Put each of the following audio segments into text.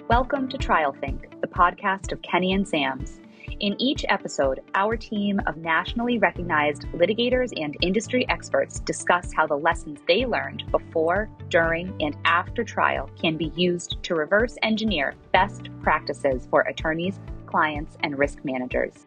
Welcome to Trial Think, the podcast of Kenney Sams. In each episode, our team of nationally recognized litigators and industry experts discuss how the lessons they learned before, during, and after trial can be used to reverse engineer best practices for attorneys, clients, and risk managers.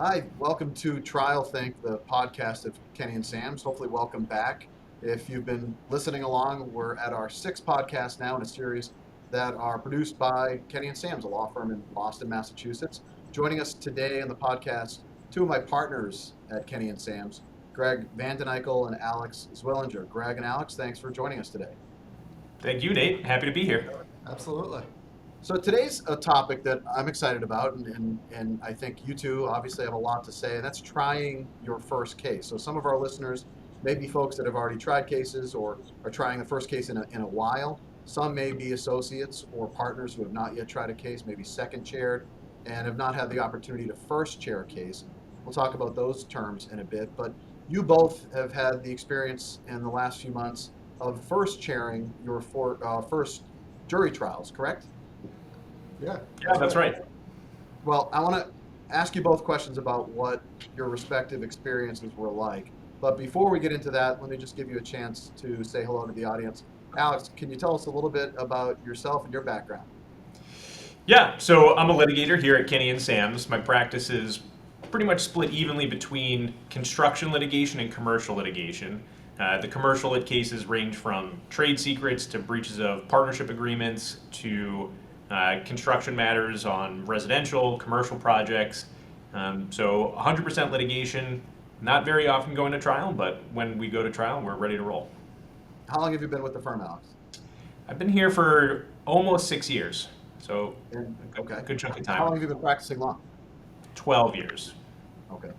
Hi, welcome to Trial Think, the podcast of Kenney Sams. Hopefully welcome back. If you've been listening along, we're at our sixth podcast now in a series that are produced by Kenney Sams, a law firm in Boston, Massachusetts. Joining us today on the podcast, two of my partners at Kenney Sams, Greg Vanden-Eykel and Alex Zwillinger. Greg and Alex, thanks for joining us today. Thank you, Nate. Happy to be here. Absolutely. So today's a topic that I'm excited about, and I think you two obviously have a lot to say, and that's trying your first case. So some of our listeners may be folks that have already tried cases or are trying the first case in a while. Some may be associates or partners who have not yet tried a case, maybe second chaired, and have not had the opportunity to first chair a case. We'll talk about those terms in a bit, but you both have had the experience in the last few months of first chairing your first jury trials, correct? Yeah, that's right. Well, I want to ask you both questions about what your respective experiences were like. But before we get into that, let me just give you a chance to say hello to the audience. Alex, can you tell us a little bit about yourself and your background? Yeah, so I'm a litigator here at Kenney Sams. My practice is pretty much split evenly between construction litigation and commercial litigation. The commercial lit cases range from trade secrets to breaches of partnership agreements to construction matters on residential, commercial projects. So 100% litigation, not very often going to trial, but when we go to trial, we're ready to roll. How long have you been with the firm, Alex? I've been here for almost 6 years, so okay. A good chunk of time. How long have you been practicing law? 12 years. Okay.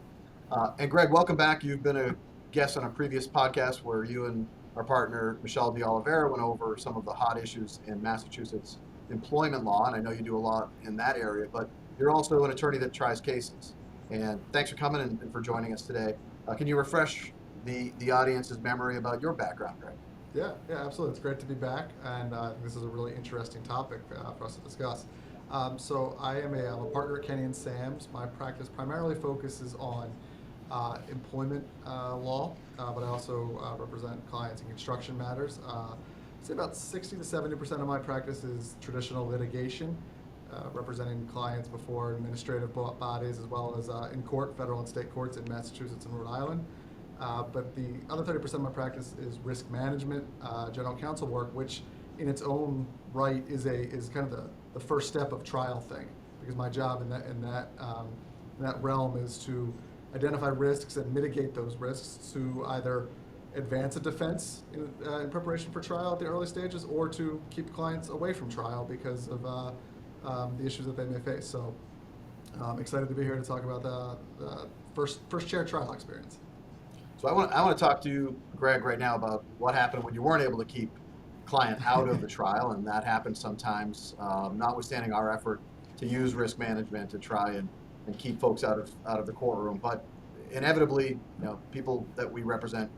And Greg, welcome back. You've been a guest on a previous podcast where you and our partner, Michelle de Oliveira, went over some of the hot issues in Massachusetts employment law, and I know you do a lot in that area, but you're also an attorney that tries cases. And thanks for coming and for joining us today. Can you refresh the audience's memory about your background, Greg? Yeah, absolutely. It's great to be back, and I think this is a really interesting topic for us to discuss. So I am a partner at Kenney Sams. My practice primarily focuses on employment law, but I also represent clients in construction matters. I'd say about 60 to 70% of my practice is traditional litigation, representing clients before administrative bodies as well as in court, federal and state courts in Massachusetts and Rhode Island. But the other 30% of my practice is risk management, general counsel work, which in its own right is kind of the first step of Trial Think, because my job in that realm is to identify risks and mitigate those risks to either advance a defense in preparation for trial at the early stages, or to keep clients away from trial because of the issues that they may face. So I'm excited to be here to talk about the first chair trial experience. So I want to talk to you, Greg, right now about what happened when you weren't able to keep client out of the trial, and that happens sometimes, notwithstanding our effort to use risk management to try and keep folks out of the courtroom. But inevitably, people that we represent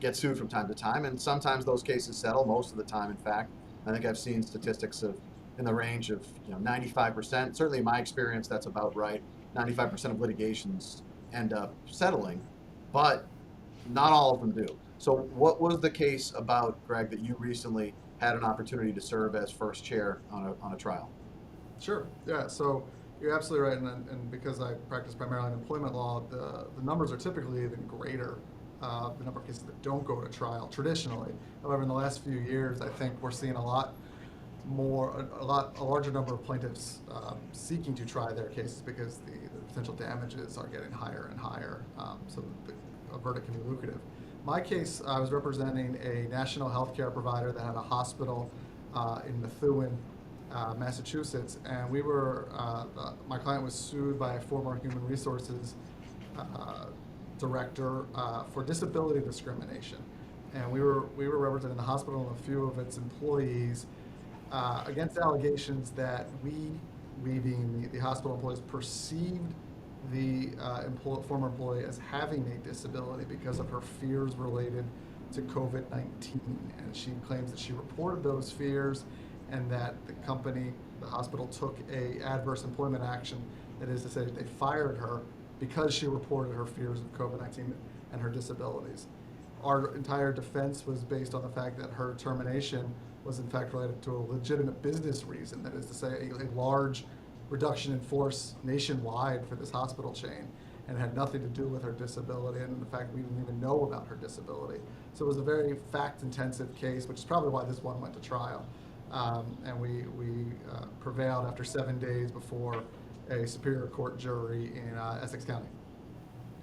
get sued from time to time, and sometimes those cases settle. Most of the time, in fact, I think I've seen statistics in the range of 95%. Certainly, in my experience, that's about right. 95% of litigations end up settling, but not all of them do. So, what was the case about, Greg, that you recently had an opportunity to serve as first chair on a trial? Sure. Yeah. So you're absolutely right, and because I practice primarily in employment law, the numbers are typically even greater. The number of cases that don't go to trial traditionally. However, in the last few years, I think we're seeing a larger number of plaintiffs seeking to try their cases because the potential damages are getting higher and higher, so a verdict can be lucrative. My case, I was representing a national healthcare provider that had a hospital in Methuen, Massachusetts, and my client was sued by a former human resources director for disability discrimination, and we were representing the hospital and a few of its employees against allegations that we being the hospital employees, perceived the former employee as having a disability because of her fears related to COVID-19. And she claims that she reported those fears and that the hospital took a adverse employment action. That is to say, they fired her because she reported her fears of COVID-19 and her disabilities. Our entire defense was based on the fact that her termination was in fact related to a legitimate business reason. That is to say, a large reduction in force nationwide for this hospital chain, and had nothing to do with her disability, and in fact we didn't even know about her disability. So it was a very fact-intensive case, which is probably why this one went to trial. And we prevailed after 7 days before a Superior Court jury in Essex County.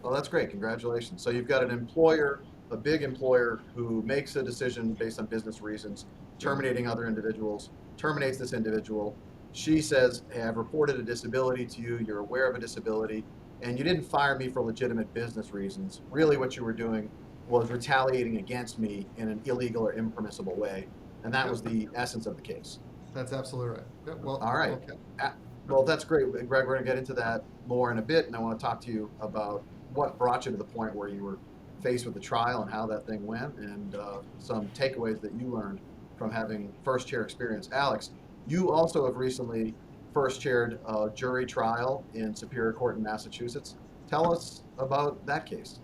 Well, that's great. Congratulations. So you've got an employer, a big employer, who makes a decision based on business reasons, terminating other individuals, terminates this individual. She says, hey, I've reported a disability to you, you're aware of a disability, and you didn't fire me for legitimate business reasons. Really what you were doing was retaliating against me in an illegal or impermissible way, and that was the essence of the case. That's absolutely right. Yeah, well, all right. Okay. Well, that's great. Greg, we're going to get into that more in a bit, and I want to talk to you about what brought you to the point where you were faced with the trial and how that thing went, and some takeaways that you learned from having first chair experience. Alex, you also have recently first chaired a jury trial in Superior Court in Massachusetts. Tell us about that case.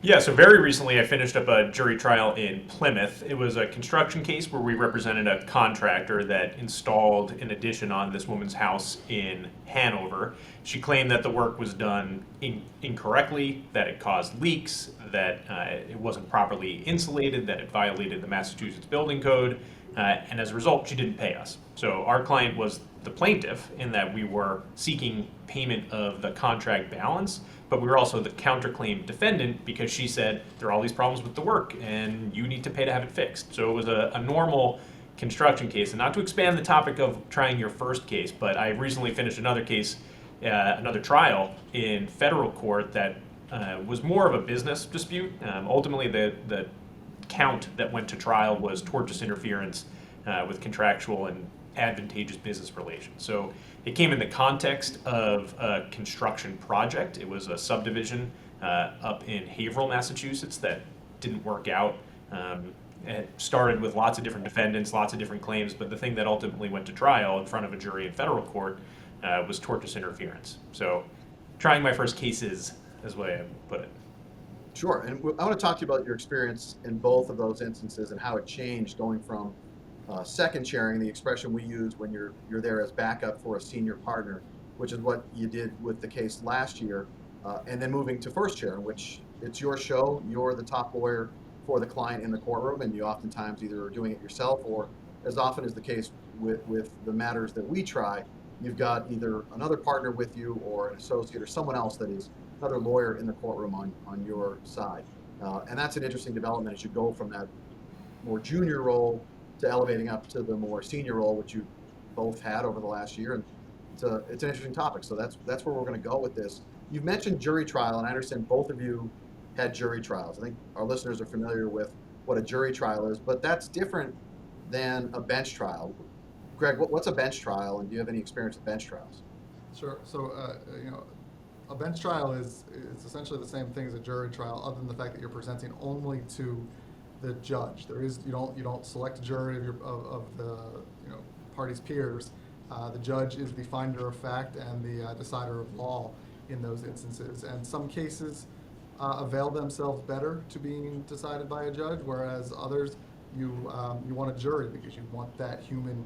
Yeah, so very recently I finished up a jury trial in Plymouth. It was a construction case where we represented a contractor that installed an addition on this woman's house in Hanover. She claimed that the work was done incorrectly, that it caused leaks, that it wasn't properly insulated, that it violated the Massachusetts building code, and as a result, she didn't pay us. So our client was the plaintiff in that we were seeking payment of the contract balance, but we were also the counterclaim defendant because she said there are all these problems with the work and you need to pay to have it fixed. So it was a normal construction case. And not to expand the topic of trying your first case, but I recently finished another case, another trial in federal court that was more of a business dispute. Ultimately, the count that went to trial was tortious interference with contractual and advantageous business relations. So it came in the context of a construction project. It was a subdivision up in Haverhill, Massachusetts that didn't work out. It started with lots of different defendants, lots of different claims, but the thing that ultimately went to trial in front of a jury in federal court was tortious interference. So trying my first cases is the way I put it. Sure, and I want to talk to you about your experience in both of those instances and how it changed going from second chairing, the expression we use when you're there as backup for a senior partner, which is what you did with the case last year, and then moving to first chair, in which it's your show, you're the top lawyer for the client in the courtroom, and you oftentimes either are doing it yourself or, as often is the case with the matters that we try, you've got either another partner with you or an associate or someone else that is another lawyer in the courtroom on your side. And that's an interesting development as you go from that more junior role to elevating up to the more senior role, which you both had over the last year. And it's an interesting topic. So that's where we're going to go with this. You've mentioned jury trial, and I understand both of you had jury trials. I think our listeners are familiar with what a jury trial is, but that's different than a bench trial. Greg, what's a bench trial, and do you have any experience with bench trials? Sure. So, a bench trial is essentially the same thing as a jury trial, other than the fact that you're presenting only to the judge. You don't select a jury of the parties' peers. The judge is the finder of fact and the decider of law in those instances. And some cases avail themselves better to being decided by a judge, whereas others you want a jury because you want that human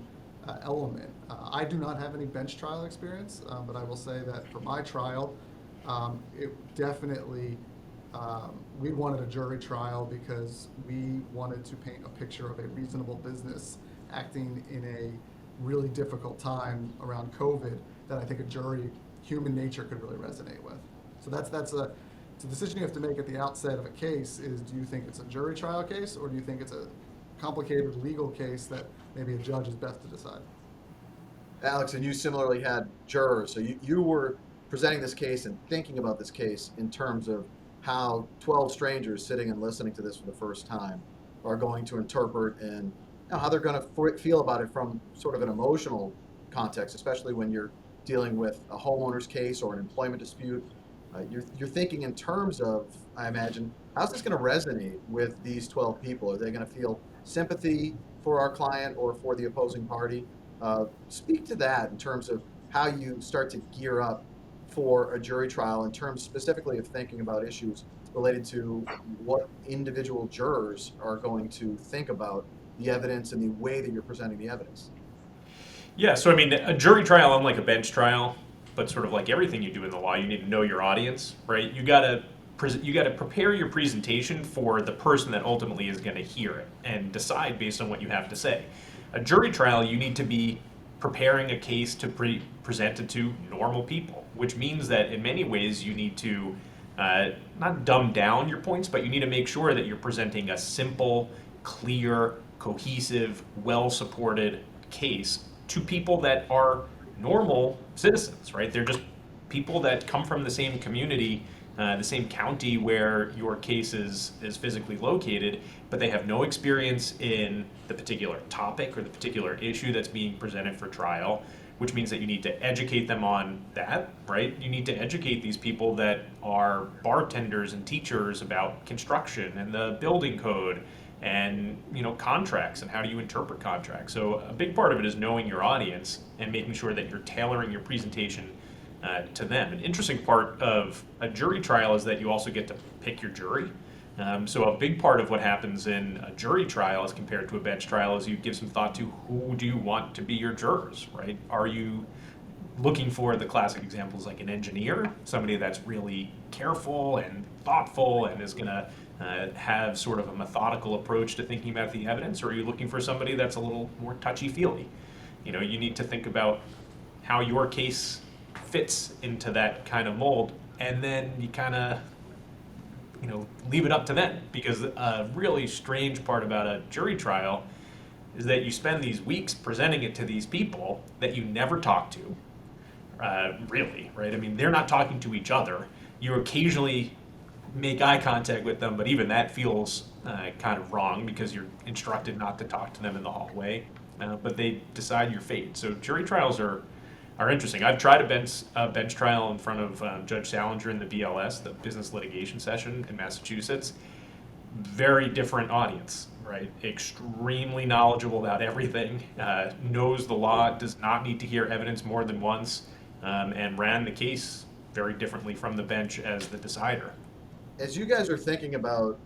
element. I do not have any bench trial experience, but I will say that for my trial, it definitely. We wanted a jury trial because we wanted to paint a picture of a reasonable business acting in a really difficult time around COVID that I think a jury, human nature, could really resonate with. So it's a decision you have to make at the outset of a case is, do you think it's a jury trial case or do you think it's a complicated legal case that maybe a judge is best to decide? Alex, and you similarly had jurors. So you were presenting this case and thinking about this case in terms of how 12 strangers sitting and listening to this for the first time are going to interpret and how they're going to feel about it from sort of an emotional context, especially when you're dealing with a homeowner's case or an employment dispute. You're thinking in terms of, I imagine, how's this going to resonate with these 12 people? Are they going to feel sympathy for our client or for the opposing party? Speak to that in terms of how you start to gear up for a jury trial in terms specifically of thinking about issues related to what individual jurors are going to think about the evidence and the way that you're presenting the evidence. Yeah, so I mean, a jury trial, unlike a bench trial, but sort of like everything you do in the law, you need to know your audience, right? You gotta prepare your presentation for the person that ultimately is going to hear it and decide based on what you have to say. A jury trial, you need to be preparing a case to present it to normal people, which means that in many ways you need to not dumb down your points, but you need to make sure that you're presenting a simple, clear, cohesive, well-supported case to people that are normal citizens, right? They're just people that come from the same community, the same county where your case is physically located, but they have no experience in the particular topic or the particular issue that's being presented for trial, which means that you need to educate them on that, right? You need to educate these people that are bartenders and teachers about construction and the building code and contracts and how do you interpret contracts. So a big part of it is knowing your audience and making sure that you're tailoring your presentation to them. An interesting part of a jury trial is that you also get to pick your jury. So a big part of what happens in a jury trial as compared to a bench trial is you give some thought to who do you want to be your jurors, right? Are you looking for the classic examples like an engineer, somebody that's really careful and thoughtful and is going to have sort of a methodical approach to thinking about the evidence, or are you looking for somebody that's a little more touchy-feely? You need to think about how your case fits into that kind of mold, and then you kind of leave it up to them, because a really strange part about a jury trial is that you spend these weeks presenting it to these people that you never talk to, really, right? I mean, they're not talking to each other. You occasionally make eye contact with them, but even that feels kind of wrong because you're instructed not to talk to them in the hallway, but they decide your fate. So jury trials are interesting. I've tried a bench trial in front of Judge Salinger in the BLS, the business litigation session in Massachusetts. Very different audience, right? Extremely knowledgeable about everything, knows the law, does not need to hear evidence more than once, and ran the case very differently from the bench as the decider. As you guys are thinking about,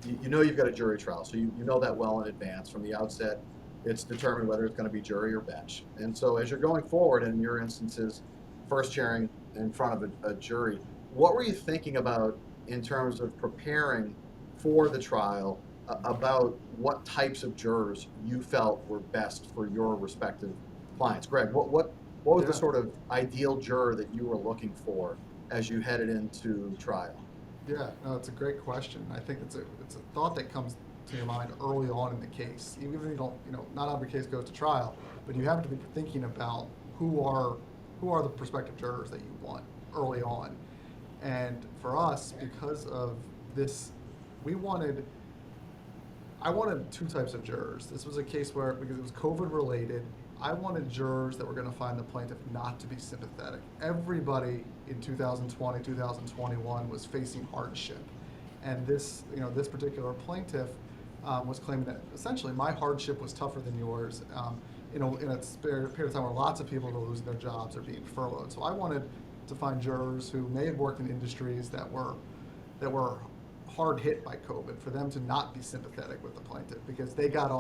you've got a jury trial, so you know that well in advance. From the outset, it's determined whether it's going to be jury or bench. And so as you're going forward, in your instances, first hearing in front of a jury, what were you thinking about in terms of preparing for the trial, about what types of jurors you felt were best for your respective clients? Greg, what was the sort of ideal juror that you were looking for as you headed into trial? Yeah, no, it's a great question. I think it's a thought that comes to your mind early on in the case. Even if you don't, not every case goes to trial, but you have to be thinking about who are the prospective jurors that you want early on. And for us, because of this, I wanted two types of jurors. This was a case where, because it was COVID related, I wanted jurors that were going to find the plaintiff not to be sympathetic. Everybody in 2020, 2021 was facing hardship. And this particular plaintiff was claiming that essentially my hardship was tougher than yours, in a period of time where lots of people were losing their jobs or being furloughed. So I wanted to find jurors who may have worked in industries that were hard hit by COVID, for them to not be sympathetic with the plaintiff, because they got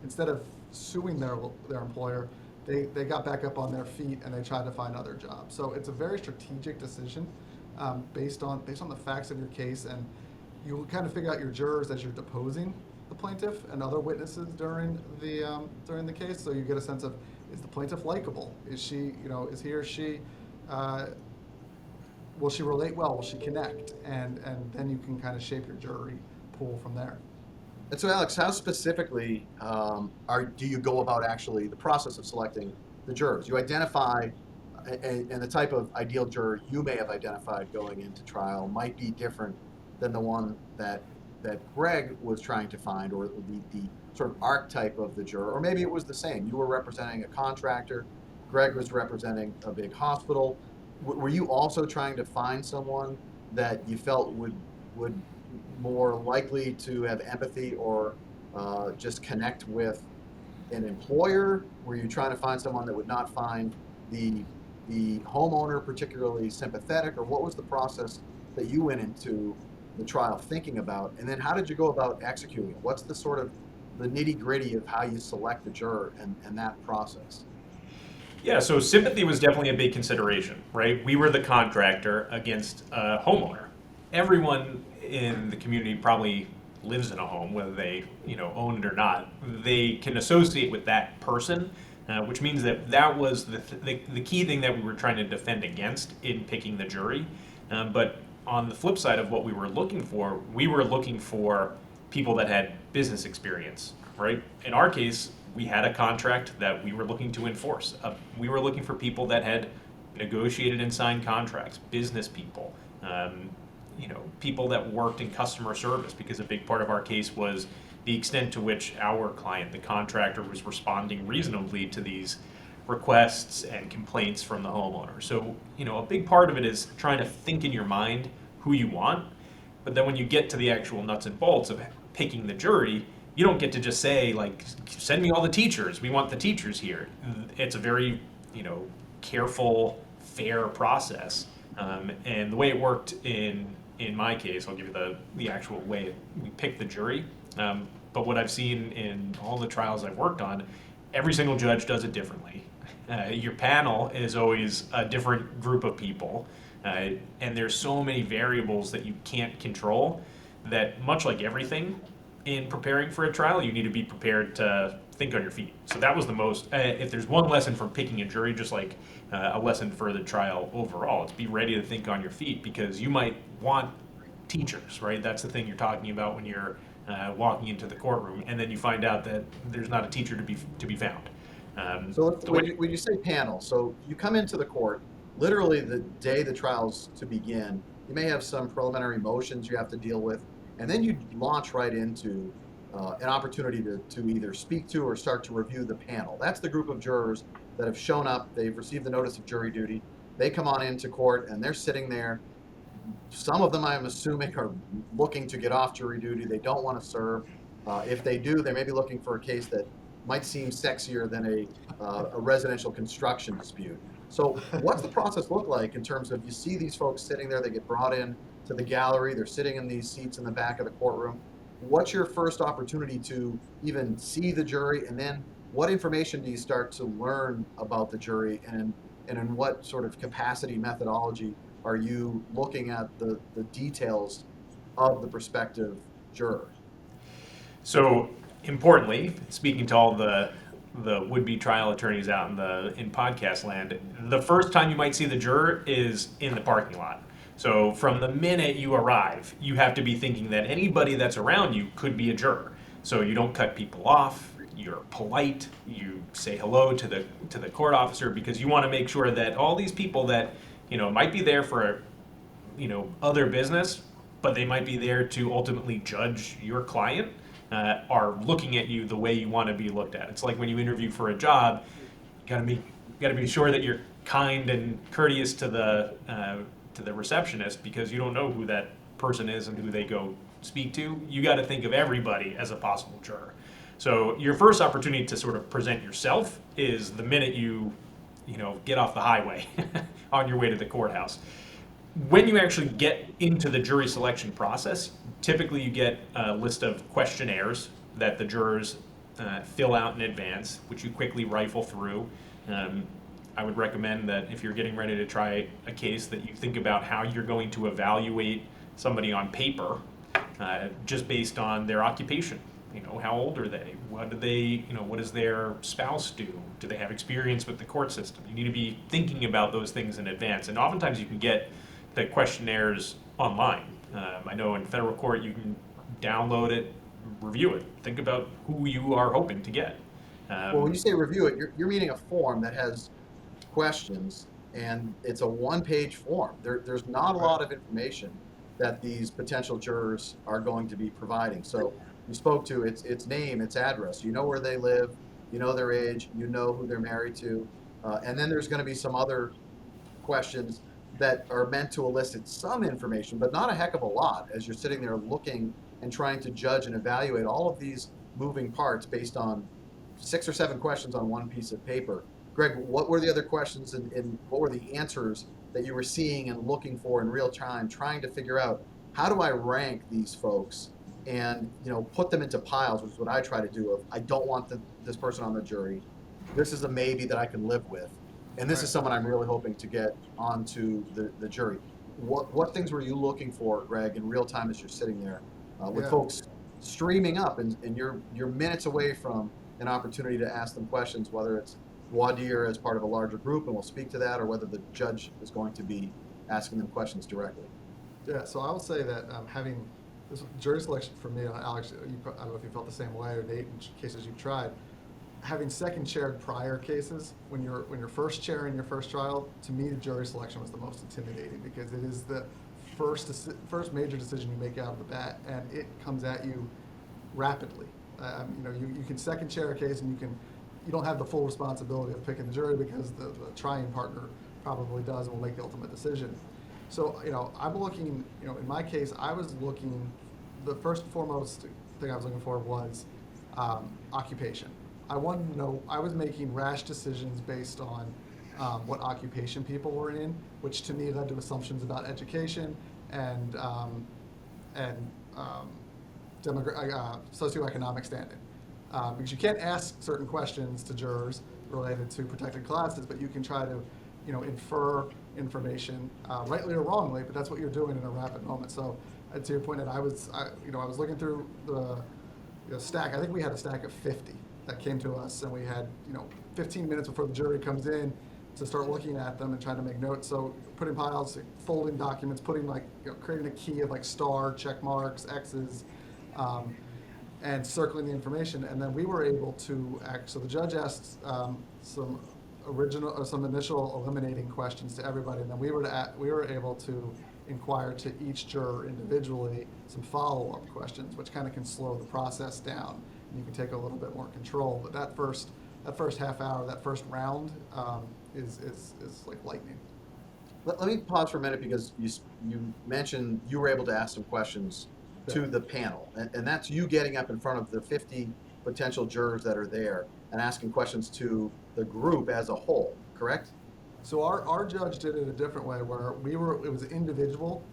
instead of suing their employer, they got back up on their feet and they tried to find other jobs. So it's a very strategic decision, based on the facts of your case, and you kind of figure out your jurors as you're deposing the plaintiff and other witnesses during the case. So you get a sense of, is the plaintiff likable? Is she, is he or she, will she relate well? Will she connect? And then you can kind of shape your jury pool from there. And so, Alex, how specifically do you go about actually the process of selecting the jurors? You identify, and the type of ideal juror you may have identified going into trial might be different than the one that Greg was trying to find, or the sort of archetype of the juror, or maybe it was the same. You were representing a contractor, Greg was representing a big hospital. were you also trying to find someone that you felt would more likely to have empathy or just connect with an employer? Were you trying to find someone that would not find the homeowner particularly sympathetic, or what was the process that you went into the trial thinking about? And then how did you go about executing it? What's the sort of the nitty gritty of how you select the juror and that process? Yeah, so sympathy was definitely a big consideration, right? We were the contractor against a homeowner. Everyone in the community probably lives in a home, whether they, own it or not. They can associate with that person, which means that that was the key thing that we were trying to defend against in picking the jury. But on the flip side of what we were looking for people that had business experience, right? In our case, we had a contract that we were looking to enforce. We were looking for people that had negotiated and signed contracts, business people, people that worked in customer service, because a big part of our case was the extent to which our client, the contractor, was responding reasonably to these requests and complaints from the homeowner. So, a big part of it is trying to think in your mind who you want, but then when you get to the actual nuts and bolts of picking the jury, you don't get to just say, like, send me all the teachers. We want the teachers here. It's a very, careful, fair process. And the way it worked in my case, I'll give you the actual way we picked the jury. But what I've seen in all the trials I've worked on, every single judge does it differently. Your panel is always a different group of people. And there's so many variables that you can't control that, much like everything in preparing for a trial, you need to be prepared to think on your feet. So that was the most, if there's one lesson from picking a jury, just like a lesson for the trial overall, it's be ready to think on your feet, because you might want teachers, right? That's the thing you're talking about when you're walking into the courtroom, and then you find out that there's not a teacher to be found. So when you say panel, so you come into the court, literally the day the trial's to begin, you may have some preliminary motions you have to deal with, and then you launch right into an opportunity to either speak to or start to review the panel. That's the group of jurors that have shown up, they've received the notice of jury duty, they come on into court and they're sitting there. Some of them, I'm assuming, are looking to get off jury duty, they don't want to serve. If they do, they may be looking for a case that might seem sexier than a residential construction dispute. So what's the process look like in terms of, you see these folks sitting there, they get brought in to the gallery, they're sitting in these seats in the back of the courtroom. What's your first opportunity to even see the jury, and then what information do you start to learn about the jury, and in what sort of capacity methodology are you looking at the details of the prospective juror? So importantly, speaking to all the would-be trial attorneys out in podcast land, the first time you might see the juror is in the parking lot. So from the minute you arrive, you have to be thinking that anybody that's around you could be a juror. So you don't cut people off, you're polite, you say hello to the court officer, because you want to make sure that all these people that, might be there for, other business, but they might be there to ultimately judge your client, are looking at you the way you want to be looked at. It's like when you interview for a job, you gotta be sure that you're kind and courteous to the receptionist, because you don't know who that person is and who they go speak to. You got to think of everybody as a possible juror. So your first opportunity to sort of present yourself is the minute you get off the highway on your way to the courthouse. When you actually get into the jury selection process, typically you get a list of questionnaires that the jurors fill out in advance, which you quickly rifle through. I would recommend that if you're getting ready to try a case, that you think about how you're going to evaluate somebody on paper, just based on their occupation. How old are they? What do they, what does their spouse do? Do they have experience with the court system? You need to be thinking about those things in advance. And oftentimes you can get the questionnaires online. I know in federal court you can download it, review it, think about who you are hoping to get. Well, when you say review it, you're meaning a form that has questions, and it's a one-page form. There's not a lot of information that these potential jurors are going to be providing. So you spoke to its name, its address, you know where they live, you know their age, you know who they're married to, and then there's going to be some other questions that are meant to elicit some information, but not a heck of a lot as you're sitting there looking and trying to judge and evaluate all of these moving parts based on 6 or 7 questions on one piece of paper. Greg, what were the other questions and what were the answers that you were seeing and looking for in real time, trying to figure out how do I rank these folks and put them into piles, which is what I try to do. Of I don't want this person on the jury. This is a maybe that I can live with, and this is someone I'm really hoping to get onto the jury. What things were you looking for, Greg, in real time as you're sitting there with folks streaming up, and you're minutes away from an opportunity to ask them questions, whether it's voir dire as part of a larger group, and we'll speak to that, or whether the judge is going to be asking them questions directly. Yeah, so I will say that having this jury selection for me, Alex, I don't know if you felt the same way, or Nate, in cases you've tried, having second chaired prior cases, when you're first chairing your first trial, to me the jury selection was the most intimidating, because it is the first major decision you make out of the bat, and it comes at you rapidly. You can second chair a case, and you don't have the full responsibility of picking the jury, because the trying partner probably does and will make the ultimate decision. So, I'm looking, in my case, I was looking, the first and foremost thing I was looking for was occupation. I wanted to know, I was making rash decisions based on what occupation people were in, which to me led to assumptions about education and socioeconomic standing. Because you can't ask certain questions to jurors related to protected classes, but you can try to, infer information, rightly or wrongly, but that's what you're doing in a rapid moment. So, to your point, that I was looking through the stack. I think we had a stack of 50 that came to us, and we had 15 minutes before the jury comes in to start looking at them and trying to make notes. So putting piles, folding documents, putting creating a key of star, check marks, X's, and circling the information. And then we were able to so the judge asked some initial eliminating questions to everybody, and then we were able to inquire to each juror individually some follow-up questions, which kind of can slow the process down, and you can take a little bit more control. But that first half hour, that first round, is like lightning. Let me pause for a minute, because you mentioned you were able to ask some questions to the panel, and that's you getting up in front of the 50 potential jurors that are there and asking questions to the group as a whole, correct? So our judge did it a different way, where it was individual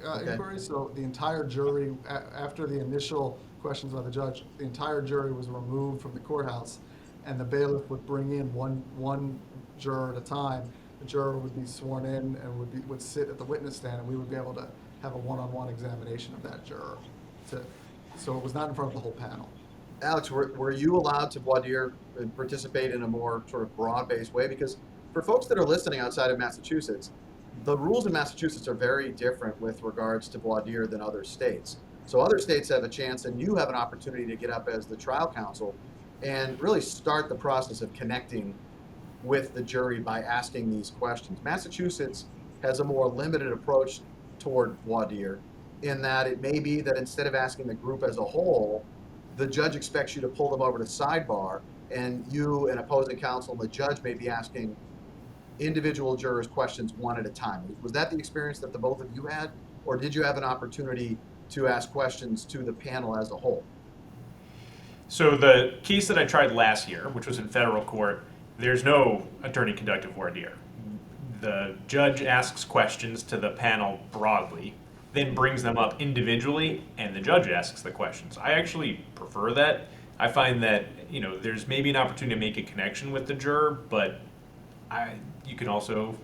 inquiry. So the entire jury, after the initial questions by the judge, the entire jury was removed from the courthouse, and the bailiff would bring in one juror at a time. The juror would be sworn in and would sit at the witness stand, and we would be able to have a one-on-one examination of that juror. So it was not in front of the whole panel. Alex, were you allowed to voir dire and participate in a more sort of broad-based way? Because for folks that are listening outside of Massachusetts, the rules in Massachusetts are very different with regards to voir dire than other states. So other states have a chance, and you have an opportunity to get up as the trial counsel and really start the process of connecting with the jury by asking these questions. Massachusetts has a more limited approach toward voir dire, in that it may be that instead of asking the group as a whole, the judge expects you to pull them over to sidebar, and you and opposing counsel and the judge may be asking individual jurors questions one at a time. Was that the experience that the both of you had, or did you have an opportunity to ask questions to the panel as a whole? So the case that I tried last year, which was in federal court, there's no attorney-conducted voir dire. The judge asks questions to the panel broadly, then brings them up individually, and the judge asks the questions. I actually prefer that. I find that there's maybe an opportunity to make a connection with the juror, but you can also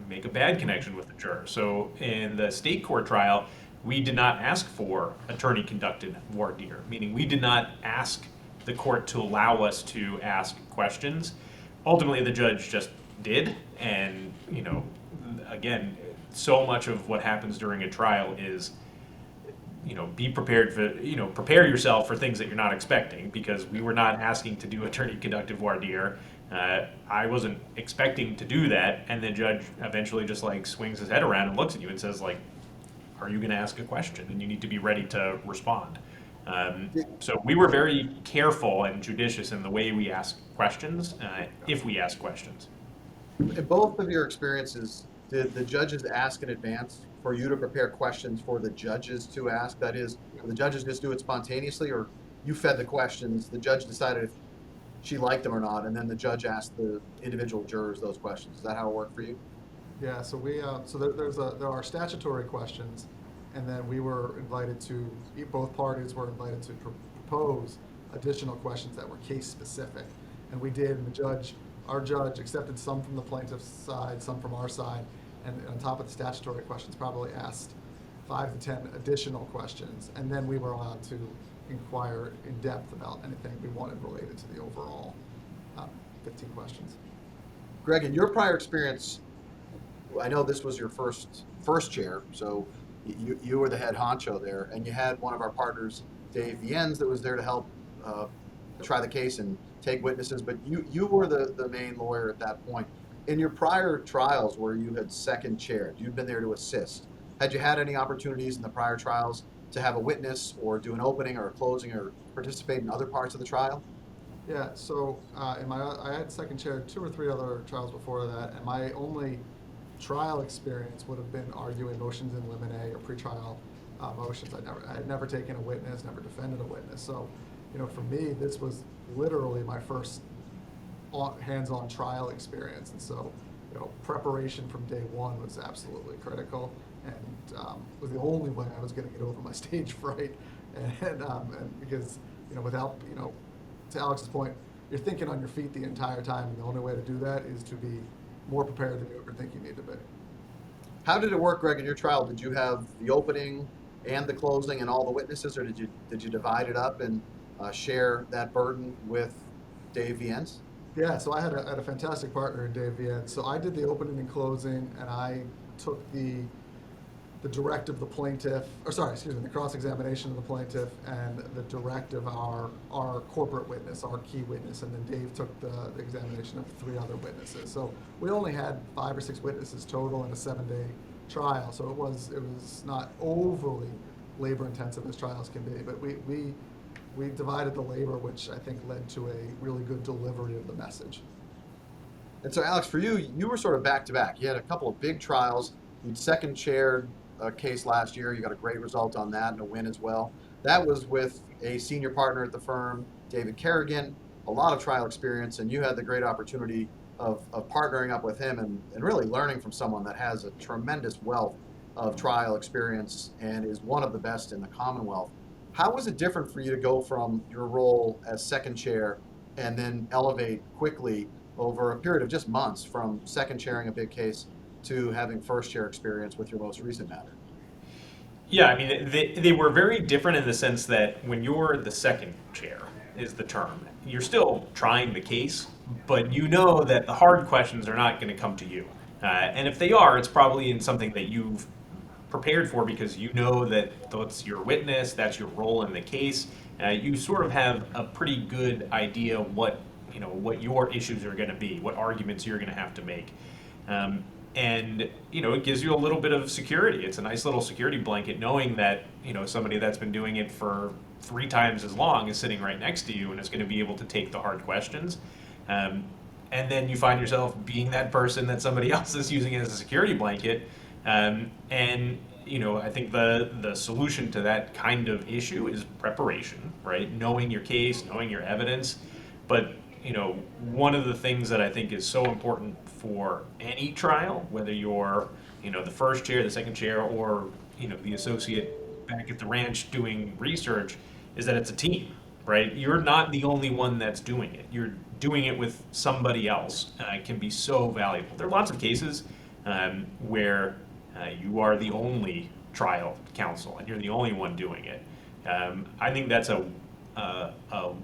make a bad connection with the juror. So in the state court trial, we did not ask for attorney-conducted voir dire, meaning we did not ask the court to allow us to ask questions. Ultimately, the judge just did, and again, so much of what happens during a trial is, be prepared for, prepare yourself for things that you're not expecting, because we were not asking to do attorney-conducted voir dire. I wasn't expecting to do that, and the judge eventually just swings his head around and looks at you and says, are you going to ask a question? And you need to be ready to respond. So we were very careful and judicious in the way we ask questions, if we ask questions. In both of your experiences did the judges ask in advance for you to prepare questions for the judges to ask? That is, the judges just do it spontaneously, or you fed the questions, the judge decided if she liked them or not, and then the judge asked the individual jurors those questions? Is that how it worked for you? Yeah, so there are statutory questions, and then we were invited to, both parties were invited to propose additional questions that were case specific, and we did. And our judge accepted some from the plaintiff's side, some from our side, and on top of the statutory questions, probably asked 5 to 10 additional questions, and then we were allowed to inquire in depth about anything we wanted related to the overall 15 questions. Greg, in your prior experience, I know this was your first chair, so you were the head honcho there, and you had one of our partners, Dave Viennes, that was there to help try the case and take witnesses, but you were the main lawyer at that point. In your prior trials where you had second chaired, you'd been there to assist. Had you had any opportunities in the prior trials to have a witness or do an opening or a closing or participate in other parts of the trial? Yeah, so I had second chair 2 or 3 other trials before that, and my only trial experience would have been arguing motions in limine or pretrial motions. I had never taken a witness, never defended a witness. So, for me, this was literally my first hands-on trial experience, and so, preparation from day one was absolutely critical, and was the only way I was going to get over my stage fright, and because without to Alex's point, you're thinking on your feet the entire time, and the only way to do that is to be more prepared than you ever think you need to be. How did it work, Greg, in your trial? Did you have the opening and the closing and all the witnesses, or did you divide it up and share that burden with Dave Viennes? Yeah, so I had a fantastic partner in Dave Viennes. So I did the opening and closing, and I took the direct of the plaintiff, the cross-examination of the plaintiff, and the direct of our corporate witness, our key witness, and then Dave took the examination of 3 other witnesses. So we only had 5 or 6 witnesses total in a 7-day trial. So it was not overly labor-intensive as trials can be, but we divided the labor, which I think led to a really good delivery of the message. And so, Alex, for you, you were sort of back-to-back. You had a couple of big trials. You'd second chaired a case last year. You got a great result on that and a win as well. That was with a senior partner at the firm, David Kerrigan, a lot of trial experience, and you had the great opportunity of partnering up with him and really learning from someone that has a tremendous wealth of trial experience and is one of the best in the Commonwealth. How was it different for you to go from your role as second chair and then elevate quickly over a period of just months from second chairing a big case to having first chair experience with your most recent matter? Yeah, I mean, they were very different in the sense that when you're the second chair, is the term, you're still trying the case, but you know that the hard questions are not going to come to you. And if they are, it's probably in something that you've prepared for because you know that that's your witness, that's your role in the case. You sort of have a pretty good idea what your issues are going to be, what arguments you're going to have to make. And it gives you a little bit of security. It's a nice little security blanket knowing that somebody that's been doing it for 3 times as long is sitting right next to you and is going to be able to take the hard questions. And then you find yourself being that person that somebody else is using as a security blanket. And I think the solution to that kind of issue is preparation, right? Knowing your case, knowing your evidence. But one of the things that I think is so important for any trial, whether you're, the first chair, the second chair, or, the associate back at the ranch doing research, is that it's a team, right? You're not the only one that's doing it. You're doing it with somebody else. It can be so valuable. There are lots of cases where you are the only trial counsel and you're the only one doing it. I think that's a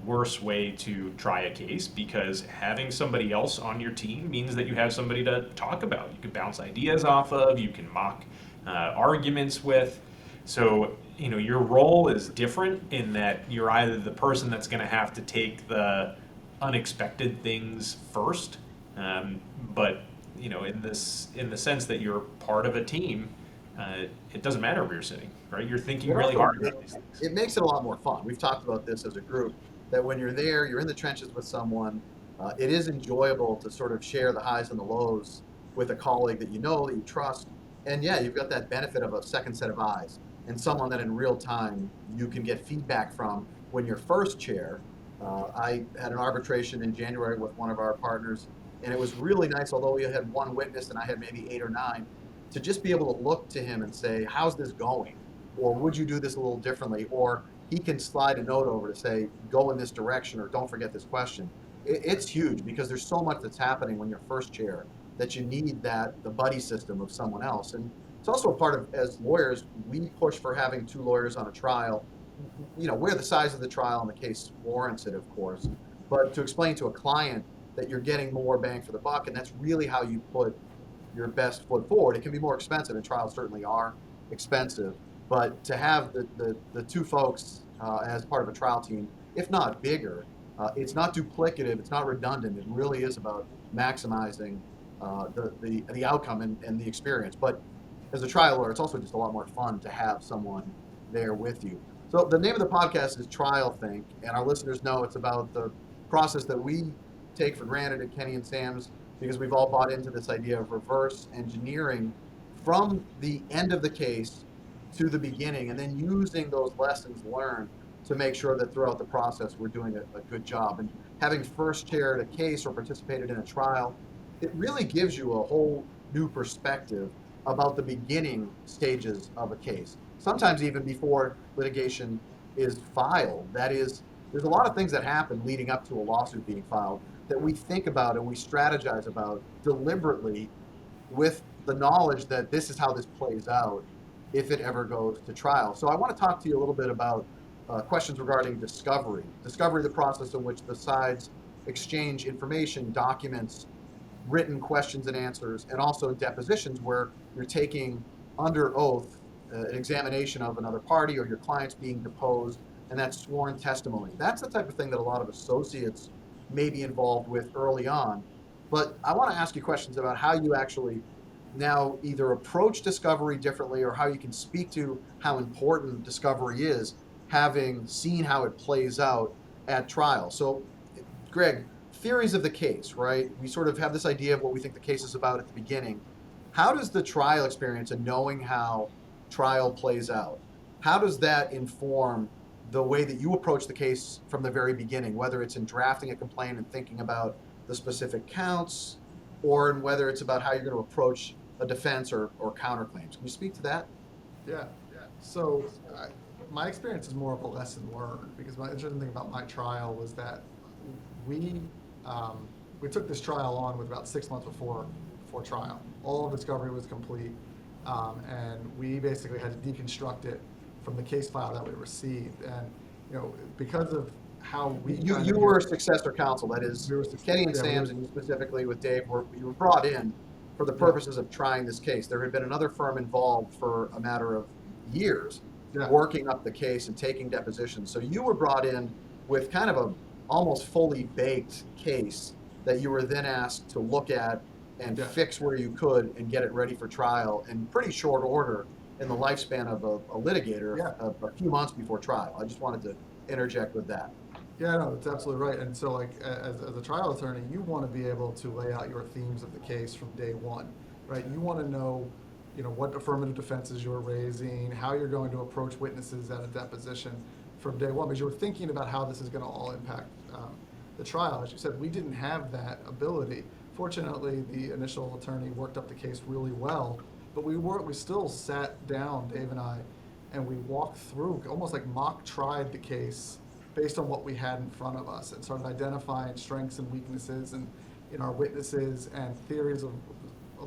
worse way to try a case because having somebody else on your team means that you have somebody to talk about. You can bounce ideas off of, you can mock arguments with. So, your role is different in that you're either the person that's going to have to take the unexpected things first, but in the sense that you're part of a team, it doesn't matter where you're sitting, right? You're thinking really hard about these things. It makes it a lot more fun. We've talked about this as a group, that when you're there, you're in the trenches with someone, it is enjoyable to sort of share the highs and the lows with a colleague that you know, that you trust. And yeah, you've got that benefit of a second set of eyes and someone that in real time you can get feedback from when you're first chair. I had an arbitration in January with one of our partners, and it was really nice, although we had one witness and I had maybe 8 or 9, to just be able to look to him and say, how's this going? Or would you do this a little differently? Or he can slide a note over to say, go in this direction, or don't forget this question. It's huge because there's so much that's happening when you're first chair that you need the buddy system of someone else. And it's also a part of, as lawyers, we push for having 2 lawyers on a trial, where the size of the trial and the case warrants it, of course, but to explain to a client that you're getting more bang for the buck, and that's really how you put your best foot forward. It can be more expensive, and trials certainly are expensive, but to have the 2 folks as part of a trial team, if not bigger, it's not duplicative, it's not redundant. It really is about maximizing the outcome and the experience. But as a trial lawyer, it's also just a lot more fun to have someone there with you. So the name of the podcast is Trial Think, and our listeners know it's about the process that we take for granted at Kenney and Sams, because we've all bought into this idea of reverse engineering from the end of the case to the beginning, and then using those lessons learned to make sure that throughout the process we're doing a good job. And having first chaired a case or participated in a trial, it really gives you a whole new perspective about the beginning stages of a case. Sometimes even before litigation is filed. That is, there's a lot of things that happen leading up to a lawsuit being filed that we think about and we strategize about deliberately, with the knowledge that this is how this plays out if it ever goes to trial. So I want to talk to you a little bit about questions regarding discovery. Discovery, the process in which the sides exchange information, documents, written questions and answers, and also depositions where you're taking under oath an examination of another party or your client's being deposed, and that's sworn testimony. That's the type of thing that a lot of associates may be involved with early on. But I want to ask you questions about how you actually now either approach discovery differently, or how you can speak to how important discovery is, having seen how it plays out at trial. So, Greg, theories of the case, right? We sort of have this idea of what we think the case is about at the beginning. How does the trial experience and knowing how trial plays out, how does that inform the way that you approach the case from the very beginning, whether it's in drafting a complaint and thinking about the specific counts, or in whether it's about how you're going to approach a defense or counterclaims? Can you speak to that? Yeah. So my experience is more of a lesson learned, because my interesting thing about my trial was that we took this trial on with about 6 months before trial. All of discovery was complete, and we basically had to deconstruct it from the case file that we received. And because of how you were successor counsel, that is, Kenney and Sams, and you specifically with Dave, you were brought in for the purposes of trying this case. There had been another firm involved for a matter of years, working up the case and taking depositions. So you were brought in with kind of a almost fully baked case that you were then asked to look at and fix where you could and get it ready for trial in pretty short order in the lifespan of a litigator, a few months before trial. I just wanted to interject with that. Yeah, no, that's absolutely right. And so, like, as a trial attorney, you want to be able to lay out your themes of the case from day one, right? You want to know, what affirmative defenses you're raising, how you're going to approach witnesses at a deposition from day one, because you're thinking about how this is going to all impact the trial. As you said, we didn't have that ability. Fortunately, the initial attorney worked up the case really well, but we still sat down, Dave and I, and we walked through, almost like mock tried the case based on what we had in front of us, and started identifying strengths and weaknesses in our witnesses and theories of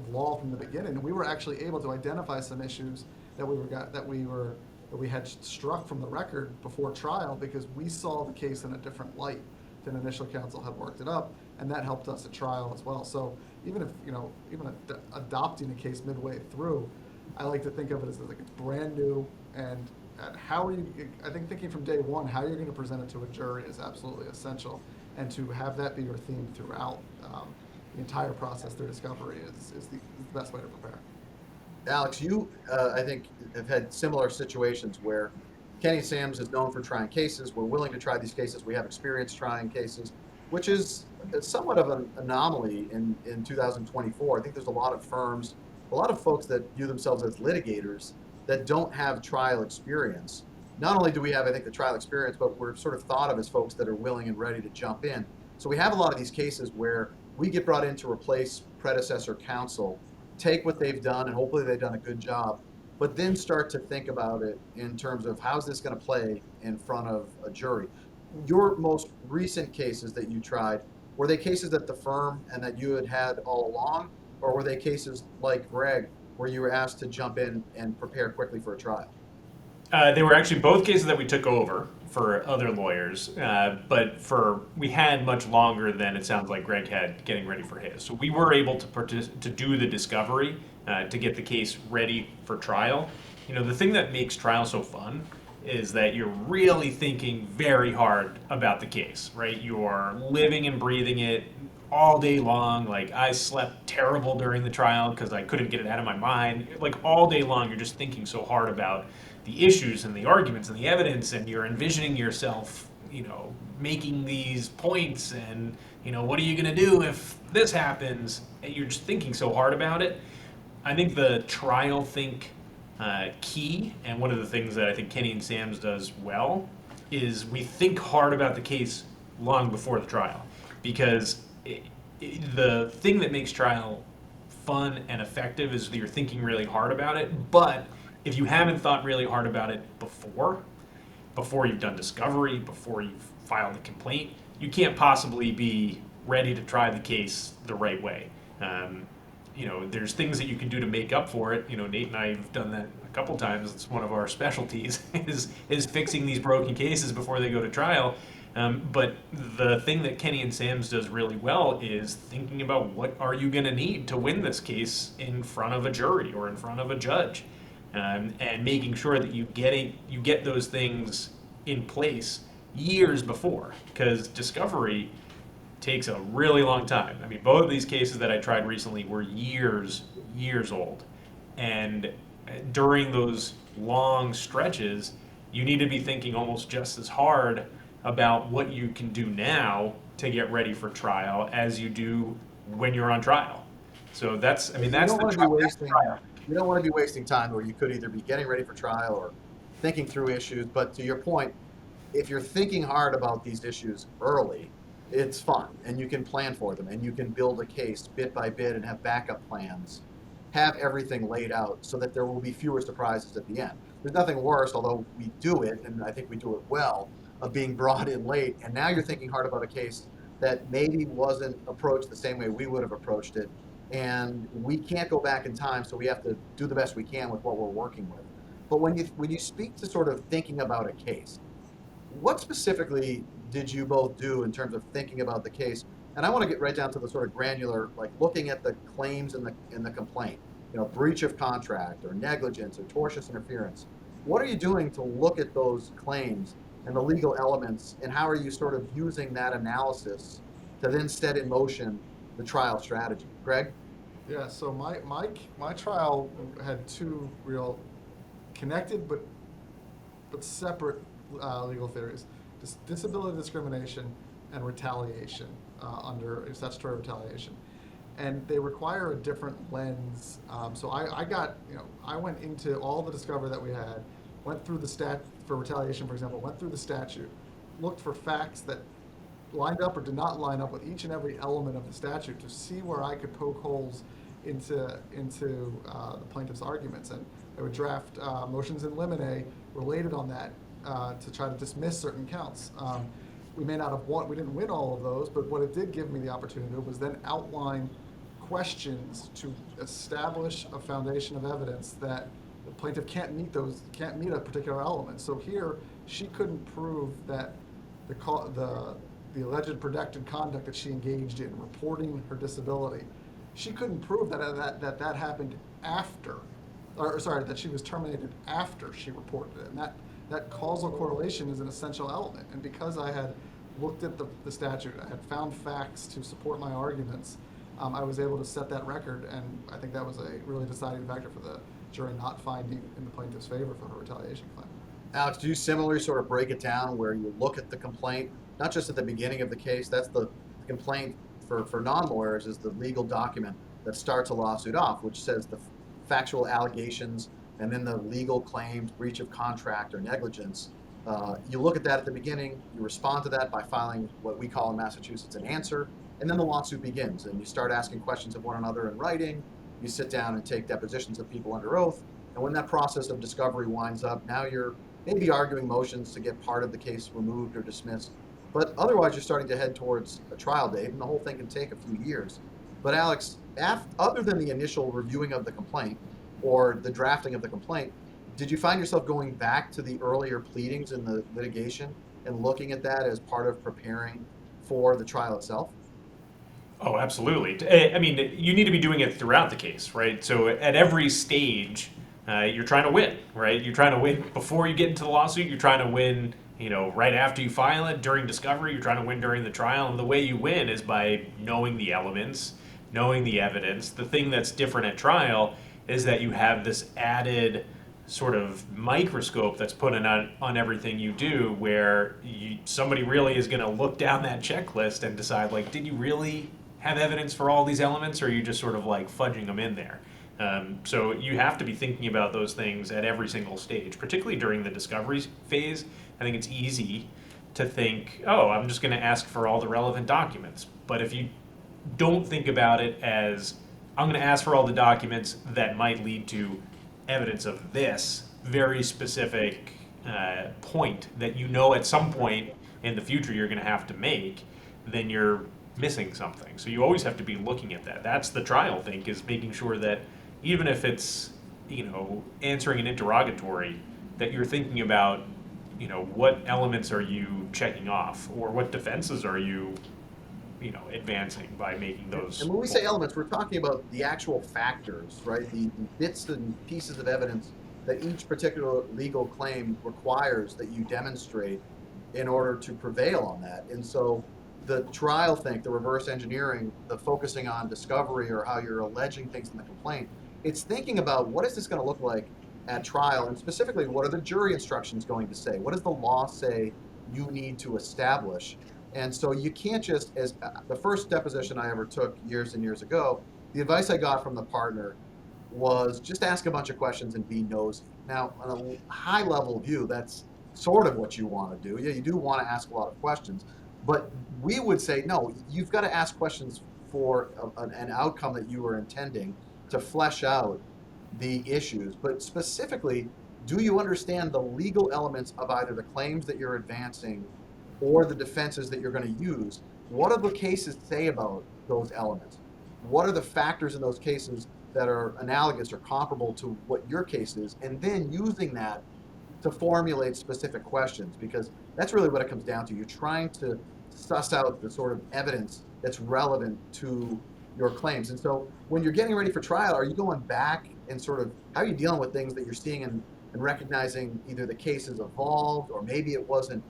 law from the beginning. And we were actually able to identify some issues that we had struck from the record before trial, because we saw the case in a different light than initial counsel had worked it up, and that helped us at trial as well. So even if adopting a case midway through, I like to think of it as like it's brand new, and I think thinking from day one how you're going to present it to a jury is absolutely essential, and to have that be your theme throughout the entire process through discovery is the best way to prepare. Alex, you I think have had similar situations where Kenney Sams is known for trying cases. We're willing to try these cases. We have experience trying cases. which is somewhat of an anomaly in 2024. I think there's a lot of firms, a lot of folks that view themselves as litigators that don't have trial experience. Not only do we have, I think, the trial experience, but we're sort of thought of as folks that are willing and ready to jump in. So we have a lot of these cases where we get brought in to replace predecessor counsel, take what they've done, and hopefully they've done a good job, but then start to think about it in terms of how's this going to play in front of a jury. Your most recent cases that you tried, were they cases at the firm and that you had all along, or were they cases like Greg where you were asked to jump in and prepare quickly for a trial? They were actually both cases that we took over for other lawyers, but we had much longer than it sounds like Greg had getting ready for his. So we were able to do the discovery to get the case ready for trial. You know, the thing that makes trial so fun is that you're really thinking very hard about the case, right? You're living and breathing it all day long. Like, I slept terrible during the trial because I couldn't get it out of my mind. Like, all day long, you're just thinking so hard about the issues and the arguments and the evidence, and you're envisioning yourself, you know, making these points, and, you know, what are you going to do if this happens? And you're just thinking so hard about it. I think the trial think key, and one of the things that I think Kenney Sams does well, is we think hard about the case long before the trial, because the thing that makes trial fun and effective is that you're thinking really hard about it. But if you haven't thought really hard about it before you've done discovery, before you've filed a complaint, you can't possibly be ready to try the case the right way. You know, there's things that you can do to make up for it. You know, Nate and I have done that a couple times. It's one of our specialties is fixing these broken cases before they go to trial. But the thing that Kenney Sams does really well is thinking about what are you going to need to win this case in front of a jury or in front of a judge, and making sure that you get those things in place years before, because discovery takes a really long time. I mean, both of these cases that I tried recently were years old. And during those long stretches, you need to be thinking almost just as hard about what you can do now to get ready for trial as you do when you're on trial. So that's the trial. You don't want to be wasting time where you could either be getting ready for trial or thinking through issues. But to your point, if you're thinking hard about these issues early, it's fun, and you can plan for them, and you can build a case bit by bit and have backup plans, have everything laid out so that there will be fewer surprises at the end. There's nothing worse, although we do it, and I think we do it well, of being brought in late, and now you're thinking hard about a case that maybe wasn't approached the same way we would have approached it, and we can't go back in time, so we have to do the best we can with what we're working with. But when you speak to sort of thinking about a case, what specifically did you both do in terms of thinking about the case? And I want to get right down to the sort of granular, like looking at the claims in the complaint, you know, breach of contract or negligence or tortious interference. What are you doing to look at those claims and the legal elements, and how are you sort of using that analysis to then set in motion the trial strategy? Greg? Yeah, so my trial had two real connected but separate legal theories: disability discrimination and retaliation under statutory retaliation, and they require a different lens. So I went into all the discovery that we had, went through the for retaliation, for example, went through the statute, looked for facts that lined up or did not line up with each and every element of the statute to see where I could poke holes into the plaintiff's arguments, and I would draft motions in limine related on that to try to dismiss certain counts. We may not have won, we didn't win all of those, but what it did give me the opportunity to do was then outline questions to establish a foundation of evidence that the plaintiff can't meet a particular element. So here, she couldn't prove that the alleged protected conduct that she engaged in, reporting her disability, she couldn't prove that happened after, that she was terminated after she reported it. And that causal correlation is an essential element. And because I had looked at the statute, I had found facts to support my arguments, I was able to set that record, and I think that was a really deciding factor for the jury not finding in the plaintiff's favor for her retaliation claim. Alex, do you similarly sort of break it down where you look at the complaint not just at the beginning of the case. That's the complaint for non-lawyers is the legal document that starts a lawsuit off, which says the factual allegations and then the legal claims, breach of contract or negligence. You look at that at the beginning, you respond to that by filing what we call in Massachusetts an answer, and then the lawsuit begins, and you start asking questions of one another in writing. You sit down and take depositions of people under oath, and when that process of discovery winds up, now you're maybe arguing motions to get part of the case removed or dismissed, but otherwise you're starting to head towards a trial date, and the whole thing can take a few years. But Alex, other than the initial reviewing of the complaint or the drafting of the complaint, did you find yourself going back to the earlier pleadings in the litigation and looking at that as part of preparing for the trial itself? Oh, absolutely. I mean, you need to be doing it throughout the case, right? So at every stage, you're trying to win, right? You're trying to win before you get into the lawsuit. You're trying to win, right after you file it, during discovery. You're trying to win during the trial. And the way you win is by knowing the elements, knowing the evidence. The thing that's different at trial is that you have this added sort of microscope that's put on everything you do, where somebody really is going to look down that checklist and decide, like, did you really have evidence for all these elements, or are you just sort of like fudging them in there? So you have to be thinking about those things at every single stage, particularly during the discovery phase. I think it's easy to think, oh, I'm just going to ask for all the relevant documents. But if you don't think about it as, I'm going to ask for all the documents that might lead to evidence of this very specific point that at some point in the future you're going to have to make, then you're missing something. So you always have to be looking at that. That's the trial thing, is making sure that even if it's, answering an interrogatory, that you're thinking about, what elements are you checking off, or what defenses are you, advancing by making those. And when we say elements, we're talking about the actual factors, right? The bits and pieces of evidence that each particular legal claim requires that you demonstrate in order to prevail on that. And so the trial thing, the reverse engineering, the focusing on discovery or how you're alleging things in the complaint, it's thinking about what is this going to look like at trial, and specifically what are the jury instructions going to say? What does the law say you need to establish? And so you can't just, as the first deposition I ever took years and years ago, the advice I got from the partner was just ask a bunch of questions and be nosy. Now, on a high level view, that's sort of what you want to do. Yeah, you do want to ask a lot of questions, but we would say, no, you've got to ask questions for an outcome that you are intending to flesh out the issues. But specifically, do you understand the legal elements of either the claims that you're advancing or the defenses that you're going to use? What do the cases say about those elements? What are the factors in those cases that are analogous or comparable to what your case is? And then using that to formulate specific questions, because that's really what it comes down to. You're trying to suss out the sort of evidence that's relevant to your claims. And so when you're getting ready for trial, are you going back and sort of, how are you dealing with things that you're seeing and recognizing either the case has evolved or maybe it wasn't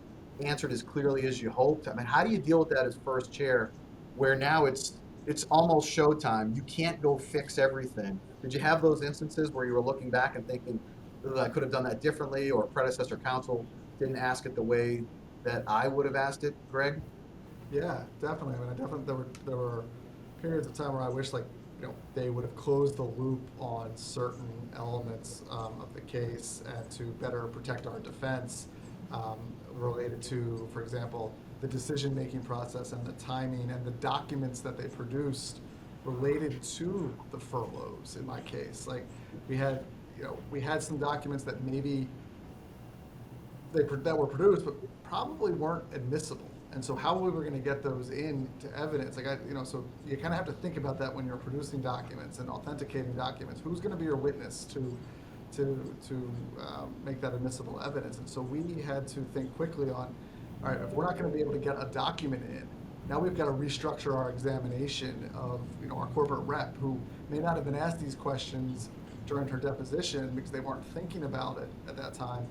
answered as clearly as you hoped? I mean, how do you deal with that as first chair, where now it's almost showtime, you can't go fix everything? Did you have those instances where you were looking back and thinking, I could have done that differently, or predecessor counsel didn't ask it the way that I would have asked it, Greg? Yeah, definitely. I mean, there were periods of time where I wish, they would have closed the loop on certain elements of the case and to better protect our defense, related to, for example, the decision-making process and the timing and the documents that they produced related to the furloughs. In my case, we had some documents that maybe that were produced, but probably weren't admissible. And so how we were going to get those into evidence, so you kind of have to think about that when you're producing documents and authenticating documents. Who's going to be your witness to make that admissible evidence? And so we had to think quickly on, all right, if we're not going to be able to get a document in, now we've got to restructure our examination of our corporate rep, who may not have been asked these questions during her deposition because they weren't thinking about it at that time.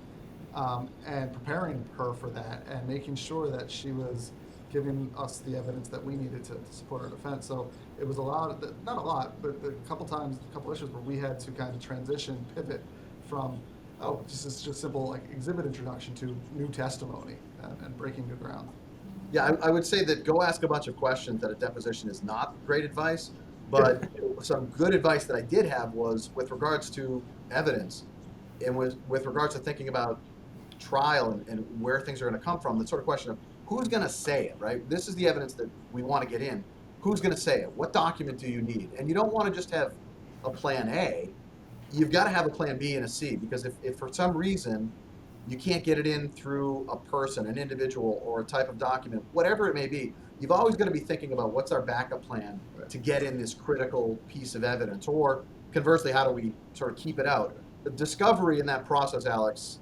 And preparing her for that and making sure that she was giving us the evidence that we needed to support our defense. So it was not a lot, but a couple issues where we had to kind of pivot from, just simple exhibit introduction to new testimony and breaking new ground. Yeah, I would say that go ask a bunch of questions at a deposition is not great advice, but some good advice that I did have was with regards to evidence and with regards to thinking about trial and where things are going to come from, the sort of question of who's going to say it, right? This is the evidence that we want to get in. Who's going to say it? What document do you need? And you don't want to just have a plan A. You've got to have a plan B and a C, because if for some reason you can't get it in through a person, an individual, or a type of document, whatever it may be, you've always got to be thinking about what's our backup plan to get in this critical piece of evidence, or conversely, how do we sort of keep it out? The discovery in that process, Alex,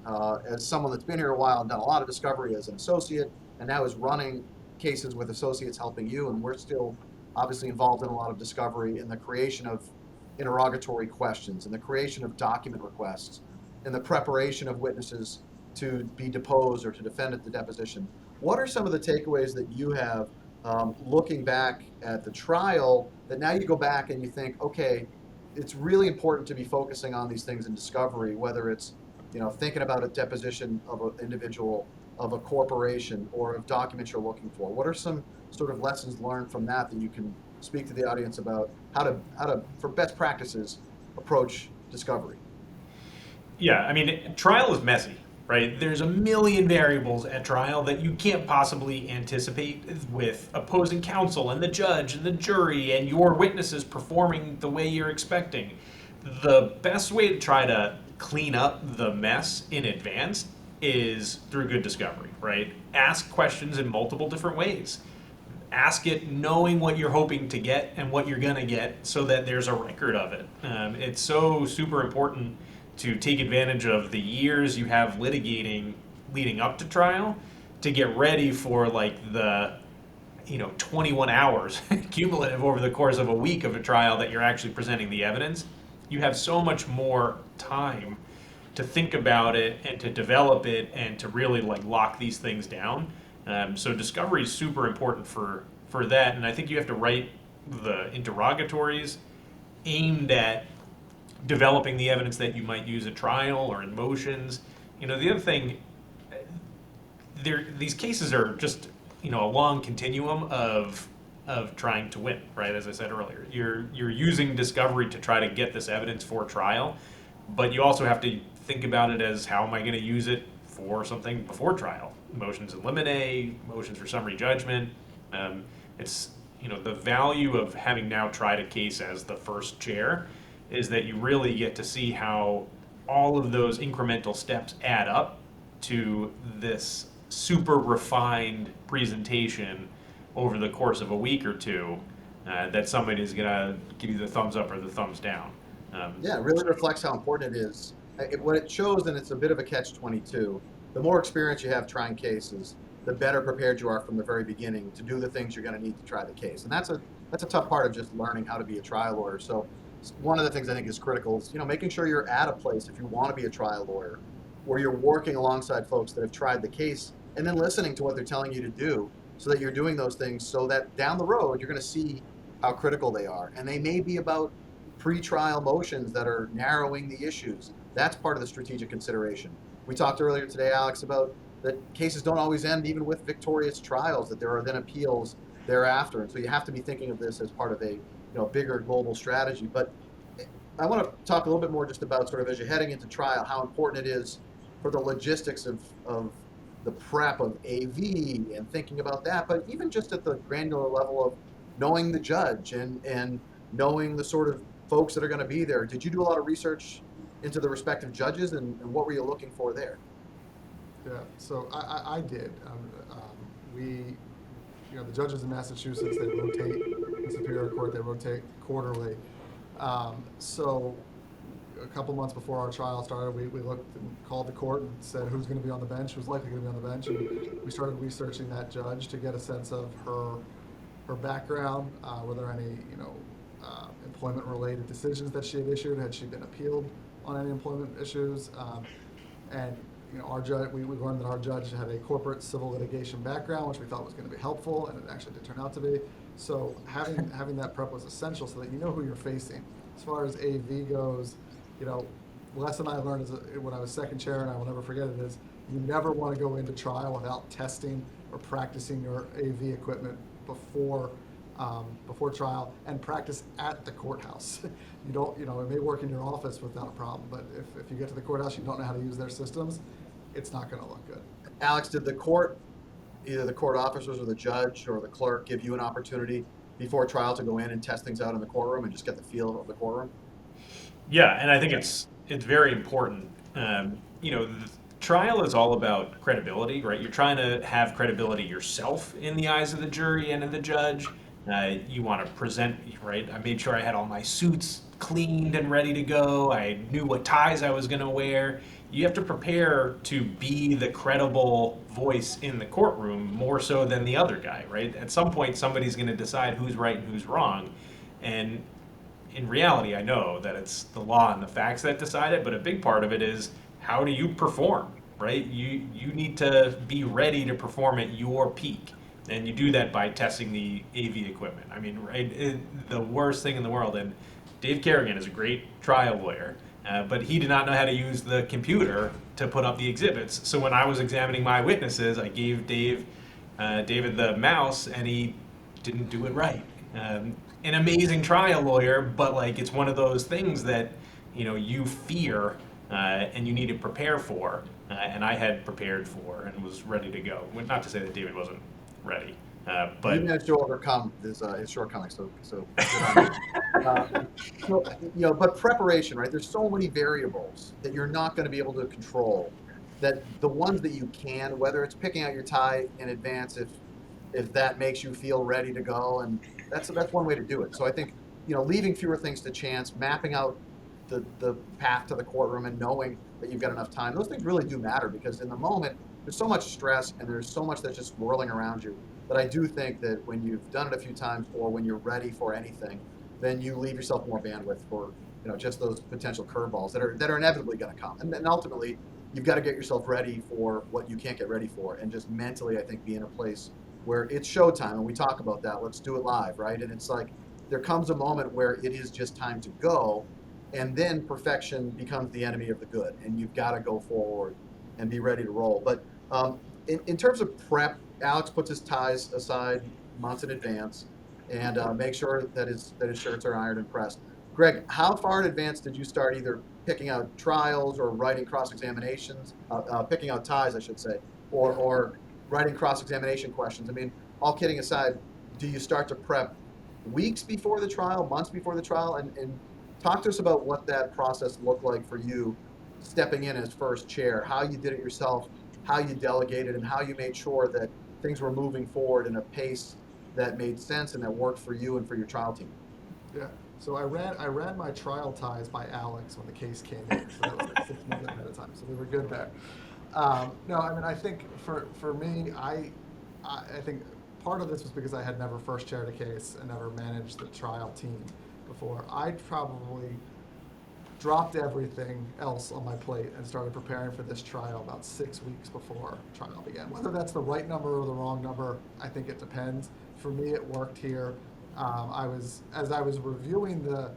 as someone that's been here a while and done a lot of discovery as an associate, and now is running cases with associates helping you, and we're still obviously involved in a lot of discovery in the creation of interrogatory questions, in the creation of document requests, in the preparation of witnesses to be deposed or to defend at the deposition. What are some of the takeaways that you have looking back at the trial that now you go back and you think, okay, it's really important to be focusing on these things in discovery, whether it's thinking about a deposition of an individual, of a corporation, or of documents you're looking for? What are some sort of lessons learned from that you can speak to the audience about how to for best practices, approach discovery? Yeah, I mean, trial is messy, right? There's a million variables at trial that you can't possibly anticipate, with opposing counsel and the judge and the jury and your witnesses performing the way you're expecting. The best way to try to clean up the mess in advance is through good discovery, right? Ask questions in multiple different ways. Ask it knowing what you're hoping to get and what you're going to get, so that there's a record of it. It's so super important to take advantage of the years you have litigating leading up to trial to get ready for like the 21 hours cumulative over the course of a week of a trial that you're actually presenting the evidence. You have so much more time to think about it and to develop it and to really like lock these things down. So discovery is super important for that, and I think you have to write the interrogatories aimed at developing the evidence that you might use at trial or in motions. The other thing, these cases are just a long continuum of trying to win, right? As I said earlier, you're using discovery to try to get this evidence for trial, but you also have to think about it as, how am I going to use it for something before trial? Motions in limine, motions for summary judgment. It's the value of having now tried a case as the first chair is that you really get to see how all of those incremental steps add up to this super refined presentation over the course of a week or two, that somebody is going to give you the thumbs up or the thumbs down. Yeah, it really reflects how important it is. What it shows, and it's a bit of a catch-22, the more experience you have trying cases, the better prepared you are from the very beginning to do the things you're going to need to try the case. And that's a tough part of just learning how to be a trial lawyer. So one of the things I think is critical is making sure you're at a place, if you want to be a trial lawyer, where you're working alongside folks that have tried the case, and then listening to what they're telling you to do, so that you're doing those things, so that down the road you're going to see how critical they are. And they may be about pre-trial motions that are narrowing the issues. That's part of the strategic consideration. We talked earlier today, Alex, about that cases don't always end even with victorious trials, that there are then appeals thereafter. And so you have to be thinking of this as part of a bigger global strategy. But I want to talk a little bit more just about, sort of as you're heading into trial, how important it is for the logistics of the prep of AV and thinking about that, but even just at the granular level of knowing the judge and knowing the sort of folks that are going to be there. Did you do a lot of research into the respective judges, and what were you looking for there? Yeah, so I did. We, the judges in Massachusetts, they rotate. In Superior Court, they rotate quarterly. So a couple months before our trial started, we looked and called the court and said who's going to be on the bench, who's likely going to be on the bench, and we started researching that judge to get a sense of her background, were there any employment-related decisions that she had issued, had she been appealed on any employment issues, and our judge, we learned that our judge had a corporate civil litigation background, which we thought was going to be helpful, and it actually did turn out to be. So having that prep was essential, so that you know who you're facing. As far as AV goes, lesson I learned when I was second chair, and I will never forget it, is You never want to go into trial without testing or practicing your AV equipment before trial, and practice at the courthouse. You don't, it may work in your office without a problem, but if you get to the courthouse, you don't know how to use their systems, it's not going to look good. Alex, did either the court officers or the judge or the clerk, give you an opportunity before trial to go in and test things out in the courtroom and just get the feel of the courtroom? Yeah, and I think it's very important. The trial is all about credibility, right? You're trying to have credibility yourself in the eyes of the jury and of the judge. You want to present, right? I made sure I had all my suits cleaned and ready to go. I knew what ties I was going to wear. You have to prepare to be the credible voice in the courtroom more so than the other guy, right? At some point, somebody's going to decide who's right and who's wrong. And in reality, I know that it's the law and the facts that decide it, but a big part of it is how do you perform, right? You need to be ready to perform at your peak. And you do that by testing the AV equipment. I mean, right, the worst thing in the world. And Dave Kerrigan is a great trial lawyer, but he did not know how to use the computer to put up the exhibits. So when I was examining my witnesses, I gave David the mouse, and he didn't do it right. An amazing trial lawyer, but like it's one of those things that you fear and you need to prepare for. And I had prepared for and was ready to go. Not to say that David wasn't ready, but You managed to overcome his shortcomings, so good on you. But preparation, right? There's so many variables that you're not going to be able to control. That the ones that you can, whether it's picking out your tie in advance, if that makes you feel ready to go, and that's one way to do it. So I think leaving fewer things to chance, mapping out the path to the courtroom, and knowing that you've got enough time. Those things really do matter, because in the moment there's so much stress and there's so much that's just whirling around you, that I do think that when you've done it a few times, or when you're ready for anything, then you leave yourself more bandwidth for just those potential curveballs that are inevitably going to come. And then ultimately you've got to get yourself ready for what you can't get ready for, and just mentally, I think, be in a place where it's showtime, and we talk about that. Let's do it live, right? And it's like there comes a moment where it is just time to go, and then perfection becomes the enemy of the good, and you've got to go forward and be ready to roll. But in terms of prep, Alex puts his ties aside months in advance, and make sure that his shirts are ironed and pressed. Greg, how far in advance did you start either picking out trials or writing cross-examinations, picking out ties, I should say, or writing cross-examination questions? I mean, all kidding aside, do you start to prep weeks before the trial, months before the trial? And talk to us about what that process looked like for you, stepping in as first chair, how you did it yourself, how you delegated, and how you made sure that things were moving forward in a pace that made sense and that worked for you and for your trial team. Yeah. So I ran my trial ties by Alex when the case came in. So that was like 6 months ahead of time. So we were good there. No, I mean, I think for me, I think part of this was because I had never first chaired a case and never managed the trial team before. I probably dropped everything else on my plate and started preparing for this trial about 6 weeks before trial began. Whether that's the right number or the wrong number, I think it depends. For me, it worked here. As I was reviewing the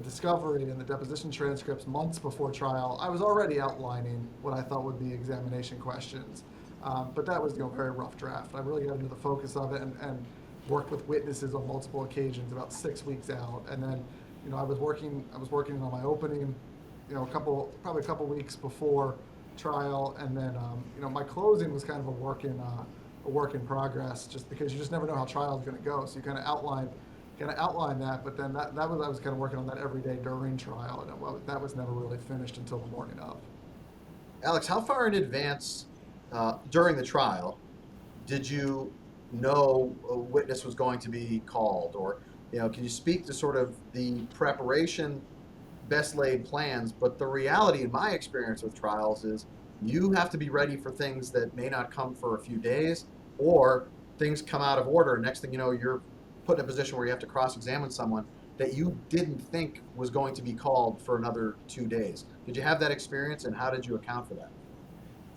discovery and the deposition transcripts months before trial, I was already outlining what I thought would be examination questions. But that was very rough draft. I really got into the focus of it and worked with witnesses on multiple occasions about 6 weeks out. And then I was working on my opening, probably a couple weeks before trial, and then my closing was kind of a work in progress, just because you just never know how trial is going to go. So you kind of outline that, but then I was kind of working on that every day during trial, and that was never really finished until the morning of. Alex, how far in advance during the trial did you know a witness was going to be called, or can you speak to sort of the preparation, best laid plans? But the reality, in my experience with trials, is you have to be ready for things that may not come for a few days, or things come out of order. Next thing you know, you're put in a position where you have to cross-examine someone that you didn't think was going to be called for another 2 days. Did you have that experience, and how did you account for that?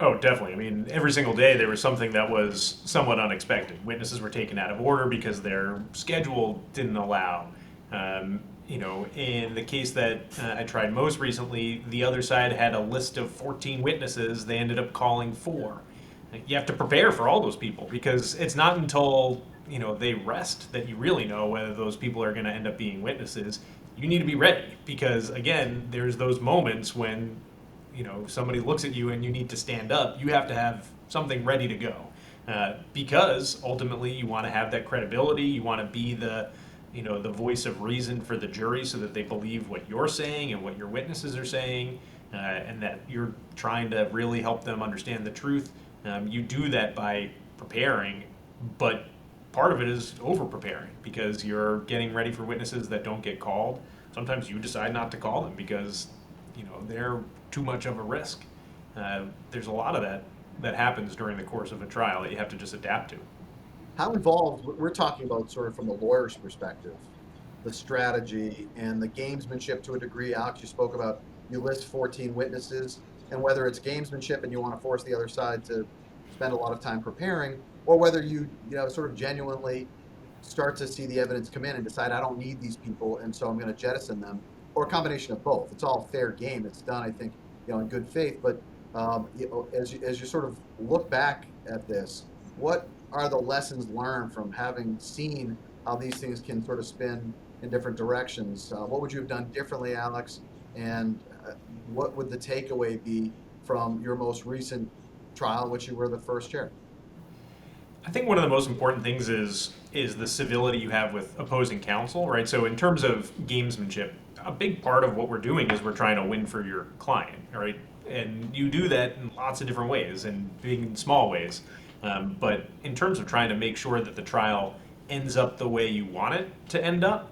Oh, definitely. I mean, every single day there was something that was somewhat unexpected. Witnesses were taken out of order because their schedule didn't allow. in the case that I tried most recently, the other side had a list of 14 witnesses. They ended up calling 4. You have to prepare for all those people because it's not until they rest that you really know whether those people are going to end up being witnesses. You need to be ready because again, there's those moments when somebody looks at you and you need to stand up. You have to have something ready to go because ultimately you want to have that credibility. You want to be the voice of reason for the jury so that they believe what you're saying and what your witnesses are saying, and that you're trying to really help them understand the truth. You do that by preparing, but part of it is over-preparing because you're getting ready for witnesses that don't get called. Sometimes you decide not to call them because they're too much of a risk. There's a lot of that happens during the course of a trial that you have to just adapt to. How involved, we're talking about sort of from the lawyer's perspective, the strategy and the gamesmanship to a degree. Alex, you spoke about, you list 14 witnesses, and whether it's gamesmanship and you want to force the other side to spend a lot of time preparing, or whether you sort of genuinely start to see the evidence come in and decide, I don't need these people, and so I'm going to jettison them, or a combination of both. It's all fair game. It's done, I think, in good faith. But as you sort of look back at this, what are the lessons learned from having seen how these things can sort of spin in different directions? What would you have done differently, Alex? And what would the takeaway be from your most recent trial, in which you were the first chair? I think one of the most important things is the civility you have with opposing counsel, right? So in terms of gamesmanship, a big part of what we're doing is we're trying to win for your client, right? And you do that in lots of different ways and big and small ways. But in terms of trying to make sure that the trial ends up the way you want it to end up,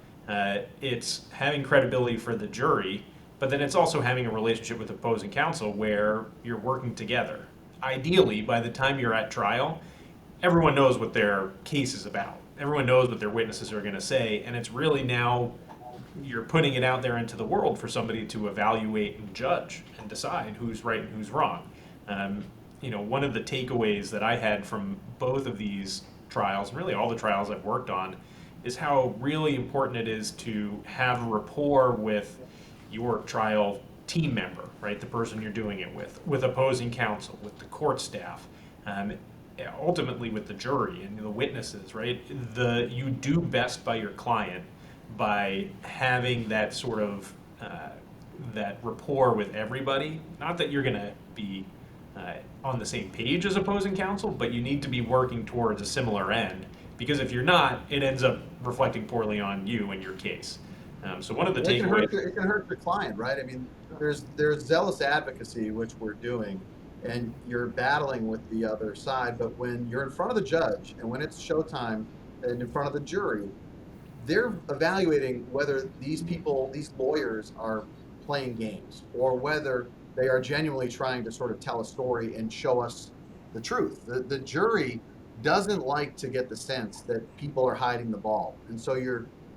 it's having credibility for the jury, but then it's also having a relationship with opposing counsel where you're working together. Ideally, by the time you're at trial, everyone knows what their case is about. Everyone knows what their witnesses are going to say, and it's really now you're putting it out there into the world for somebody to evaluate and judge and decide who's right and who's wrong. One of the takeaways that I had from both of these trials, and really all the trials I've worked on, is how really important it is to have a rapport with your trial team member, right? The person you're doing it with opposing counsel, with the court staff, ultimately with the jury and the witnesses, right? You do best by your client by having that sort of that rapport with everybody. Not that you're going to be on the same page as opposing counsel, but you need to be working towards a similar end, because if you're not, it ends up reflecting poorly on you and your case. So one of the takeaways... It can hurt the client, right? I mean, there's zealous advocacy, which we're doing, and you're battling with the other side, but when you're in front of the judge and when it's showtime and in front of the jury, they're evaluating whether these lawyers are playing games or whether they are genuinely trying to sort of tell a story and show us the truth. The jury doesn't like to get the sense that people are hiding the ball. And so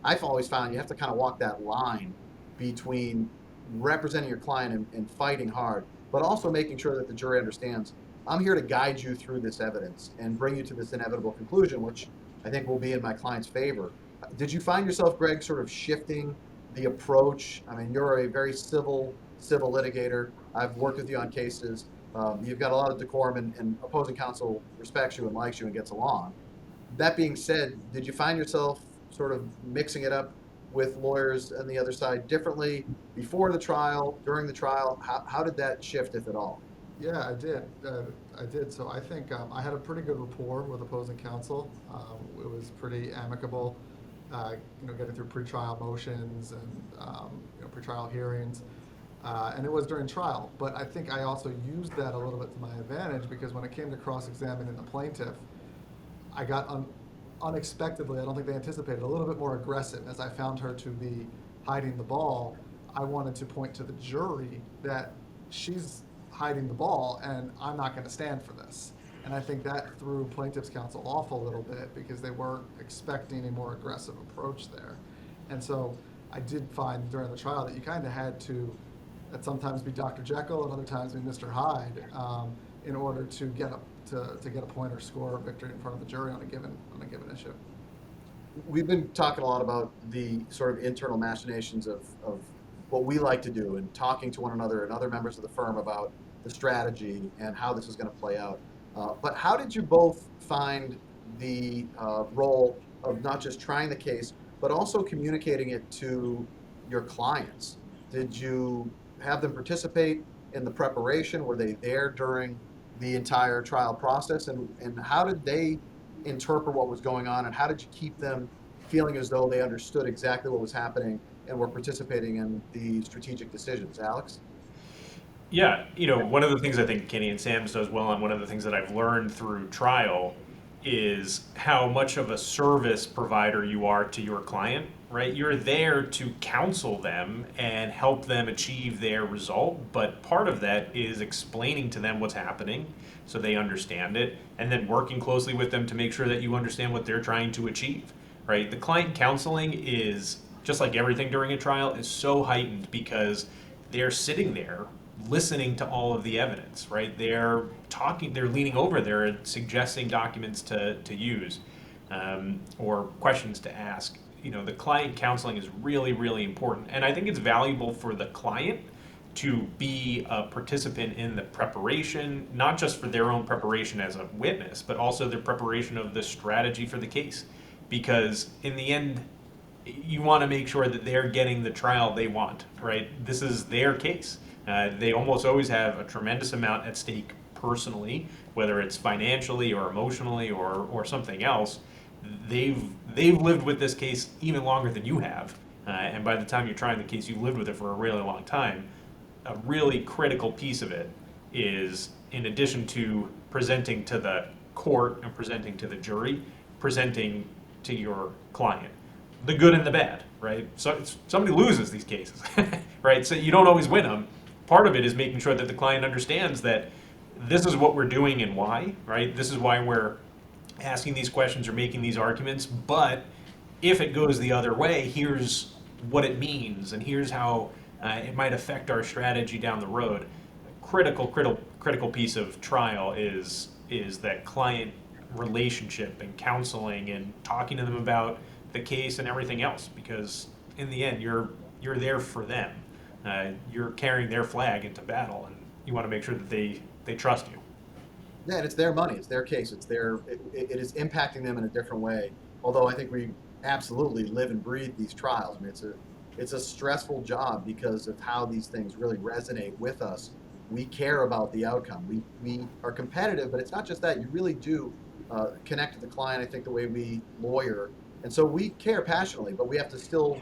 I've always found you have to kind of walk that line between representing your client and fighting hard, but also making sure that the jury understands, I'm here to guide you through this evidence and bring you to this inevitable conclusion, which I think will be in my client's favor. Did you find yourself, Greg, sort of shifting the approach? I mean, you're a very civil litigator. I've worked with you on cases. You've got a lot of decorum, and opposing counsel respects you and likes you and gets along. That being said, did you find yourself sort of mixing it up with lawyers on the other side differently before the trial, during the trial? How did that shift, if at all? Yeah, I did. So I think I had a pretty good rapport with opposing counsel. It was pretty amicable, getting through pretrial motions and pretrial hearings. And it was during trial. But I think I also used that a little bit to my advantage, because when it came to cross-examining the plaintiff, I got unexpectedly, I don't think they anticipated, a little bit more aggressive. As I found her to be hiding the ball, I wanted to point to the jury that she's hiding the ball and I'm not going to stand for this. And I think that threw plaintiff's counsel off a little bit, because they weren't expecting a more aggressive approach there. And so I did find during the trial that you kind of had to sometimes be Dr. Jekyll and other times be Mr. Hyde in order to get a point or score a victory in front of the jury on a given issue. we've been talking a lot about the sort of internal machinations of what we like to do and talking to one another and other members of the firm about the strategy and how this is going to play out. But how did you both find the role of not just trying the case, but also communicating it to your clients? Did you have them participate in the preparation? Were they there during the entire trial process? And how did they interpret what was going on? And how did you keep them feeling as though they understood exactly what was happening and were participating in the strategic decisions? Alex? Yeah, one of the things I think Kenny and Sam's does well, and one of the things that I've learned through trial is how much of a service provider you are to your client, right? You're there to counsel them and help them achieve their result, but part of that is explaining to them what's happening so they understand it, and then working closely with them to make sure that you understand what they're trying to achieve, right? The client counseling is, just like everything during a trial, is so heightened because they're sitting there listening to all of the evidence, right? They're talking, they're leaning over, they're suggesting documents to use, or questions to ask. The client counseling is really, really important. And I think it's valuable for the client to be a participant in the preparation, not just for their own preparation as a witness, but also the preparation of the strategy for the case. Because in the end, you want to make sure that they're getting the trial they want, right? This is their case. They almost always have a tremendous amount at stake personally, whether it's financially or emotionally or something else. They've lived with this case even longer than you have, and by the time you're trying the case, you've lived with it for a really long time. A really critical piece of it is, in addition to presenting to the court and presenting to the jury, presenting to your client, the good and the bad, right? So somebody loses these cases, right? So you don't always win them. Part of it is making sure that the client understands that this is what we're doing and why, right? This is why we're asking these questions or making these arguments. But if it goes the other way, here's what it means, and here's how it might affect our strategy down the road. A critical piece of trial is that client relationship and counseling and talking to them about the case and everything else, because in the end, you're there for them. You're carrying their flag into battle, and you want to make sure that they trust you. Yeah, and it's their money, it's their case, it is impacting them in a different way. Although I think we absolutely live and breathe these trials. I mean, it's a stressful job because of how these things really resonate with us. We care about the outcome. We are competitive, but it's not just that. You really do connect to the client, I think, the way we lawyer. And so we care passionately, but we have to still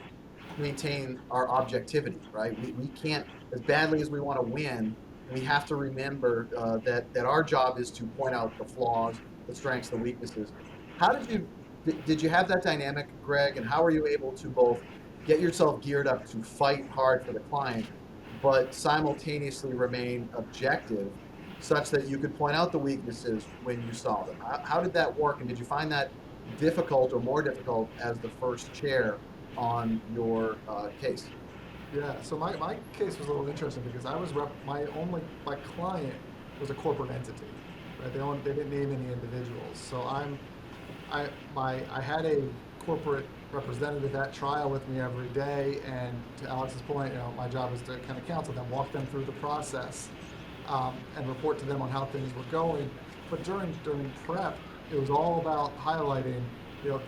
maintain our objectivity, right? We can't, as badly as we want to win, we have to remember that our job is to point out the flaws, the strengths, the weaknesses. How did you have that dynamic, Greg, and how are you able to both get yourself geared up to fight hard for the client, but simultaneously remain objective such that you could point out the weaknesses when you saw them? How did that work, and did you find that difficult or more difficult as the first chair on your case? Yeah, so my case was a little interesting because I was my client was a corporate entity, right? They didn't name any individuals. So I had a corporate representative at trial with me every day, and to Alex's point, my job was to kind of counsel them, walk them through the process, and report to them on how things were going. But during prep, it was all about highlighting,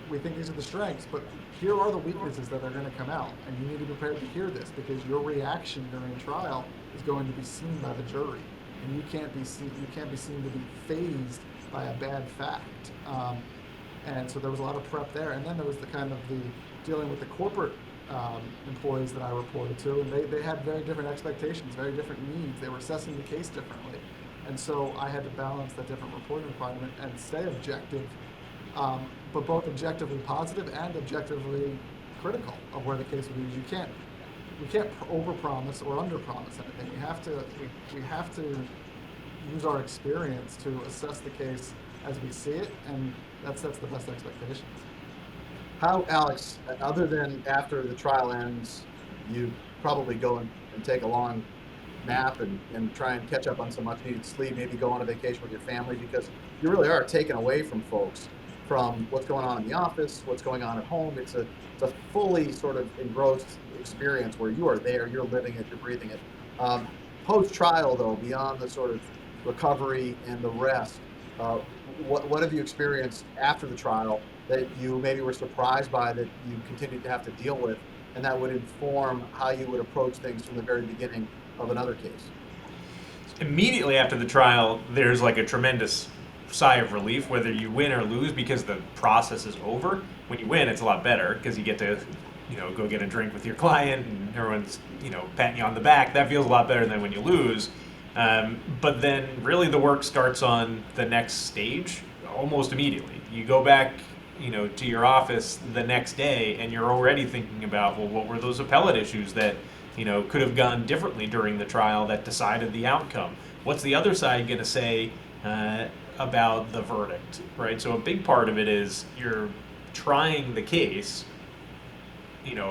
we think these are the strengths, but here are the weaknesses that are going to come out, and you need to be prepared to hear this because your reaction during trial is going to be seen by the jury, and you can't be seen to be fazed by a bad fact. And so there was a lot of prep there, and then there was the dealing with the corporate employees that I reported to, and they had very different expectations, very different needs. They were assessing the case differently, and so I had to balance that different reporting requirement and stay objective. But both objectively positive and objectively critical of where the case would be. We can't overpromise or underpromise anything. We have to use our experience to assess the case as we see it, and that sets the best expectations. How, Alex, other than after the trial ends, you probably go and take a long nap and try and catch up on some much needed sleep, maybe go on a vacation with your family, because you really are taken away from folks from what's going on in the office, what's going on at home. It's a fully sort of engrossed experience where you are there, you're living it, you're breathing it. Post-trial, though, beyond the sort of recovery and the rest, what have you experienced after the trial that you maybe were surprised by that you continued to have to deal with, and that would inform how you would approach things from the very beginning of another case? Immediately after the trial, there's like a tremendous sigh of relief, whether you win or lose, because the process is over. When you win, it's a lot better because you get to, go get a drink with your client and everyone's, patting you on the back. That feels a lot better than when you lose. But then really the work starts on the next stage almost immediately. You go back, to your office the next day and you're already thinking about, well, what were those appellate issues that, could have gone differently during the trial that decided the outcome? What's the other side going to say about the verdict, right? So a big part of it is you're trying the case,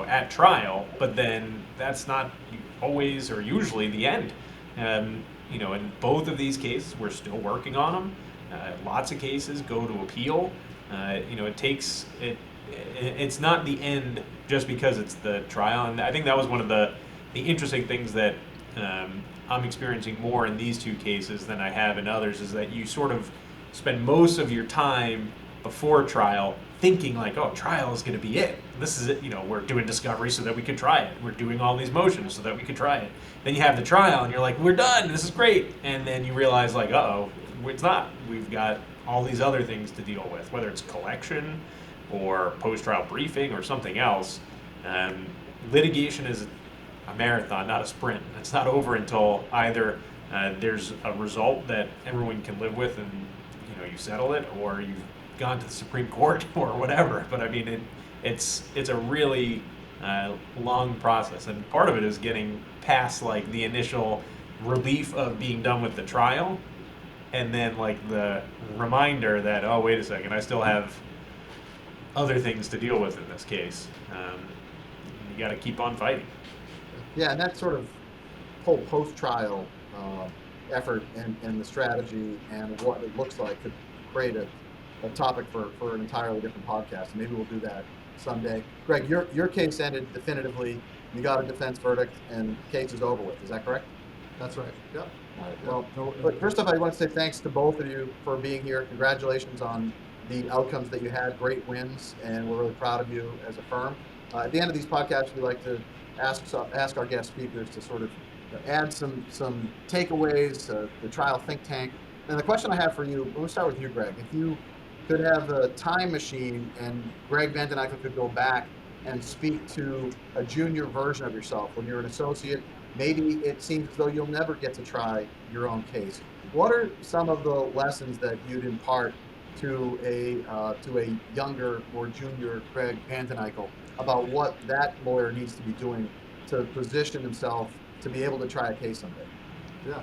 at trial, but then that's not always or usually the end. In both of these cases, we're still working on them. Lots of cases go to appeal. It's not the end just because it's the trial. And I think that was one of the interesting things that I'm experiencing more in these two cases than I have in others, is that you sort of spend most of your time before trial thinking like, oh, trial is going to be it. This is it. We're doing discovery so that we could try it. We're doing all these motions so that we could try it. Then you have the trial and you're like, we're done. This is great. And then you realize like, uh-oh, it's not. We've got all these other things to deal with, whether it's collection or post-trial briefing or something else. Litigation is a marathon, not a sprint. It's not over until either there's a result that everyone can live with and you settle it, or you've gone to the Supreme Court or whatever. But I mean, it's a really long process, and part of it is getting past like the initial relief of being done with the trial, and then like the reminder that, oh, wait a second, I still have other things to deal with in this case. You got to keep on fighting. Yeah, and that sort of whole post-trial effort and the strategy and what it looks like could create a topic for an entirely different podcast. Maybe we'll do that someday. Greg, your case ended definitively. You got a defense verdict, and the case is over with. Is that correct? That's right. Yep. All right. Well, but first off, I want to say thanks to both of you for being here. Congratulations on the outcomes that you had. Great wins, and we're really proud of you as a firm. At the end of these podcasts, we like to ask our guest speakers to sort of add some takeaways, the trial think tank. And the question I have for you, we'll start with you, Greg. If you could have a time machine and Greg Vanden-Eykel could go back and speak to a junior version of yourself when you're an associate, maybe it seems as though you'll never get to try your own case. What are some of the lessons that you'd impart to a younger or junior Greg Vanden-Eykel about what that lawyer needs to be doing to position himself to be able to try a case someday? Yeah.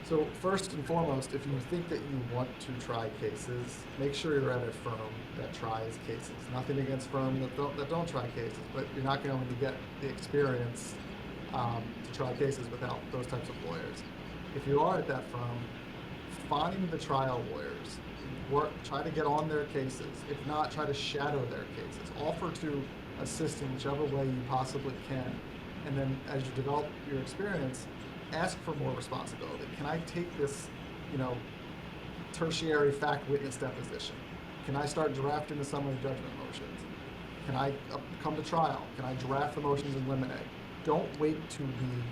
So first and foremost, if you think that you want to try cases, make sure you're at a firm that tries cases. Nothing against firms that don't try cases, but you're not going to get the experience to try cases without those types of lawyers. If you are at that firm, find the trial lawyers. Try to get on their cases. If not, try to shadow their cases. Offer to assist in whichever way you possibly can. And then as you develop your experience, ask for more responsibility. Can I take this, tertiary fact witness deposition? Can I start drafting the summary judgment motions? Can I come to trial? Can I draft the motions in limine? Don't wait to be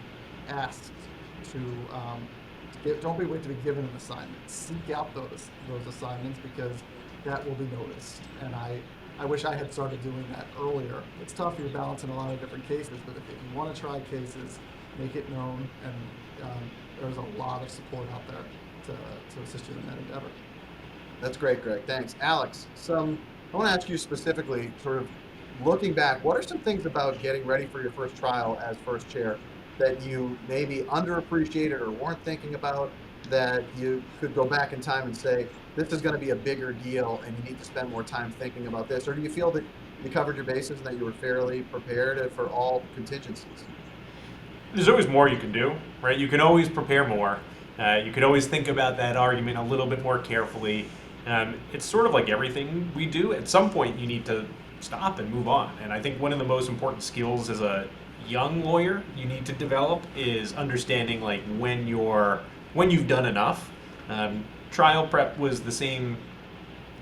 asked to, don't wait to be given an assignment. Seek out those assignments, because that will be noticed. And I wish I had started doing that earlier. It's tough, you're balancing a lot of different cases, but if you want to try cases, make it known, and there's a lot of support out there to assist you in that endeavor. That's great, Greg. Thanks. Alex, I want to ask you specifically, sort of looking back, what are some things about getting ready for your first trial as first chair that you maybe underappreciated or weren't thinking about, that you could go back in time and say, this is going to be a bigger deal and you need to spend more time thinking about this? Or do you feel that you covered your bases and that you were fairly prepared for all contingencies? There's always more you can do, right? You can always prepare more. You could always think about that argument a little bit more carefully. It's sort of like everything we do. At some point, you need to stop and move on. And I think one of the most important skills as a young lawyer you need to develop is understanding like when you've done enough. Trial prep was the same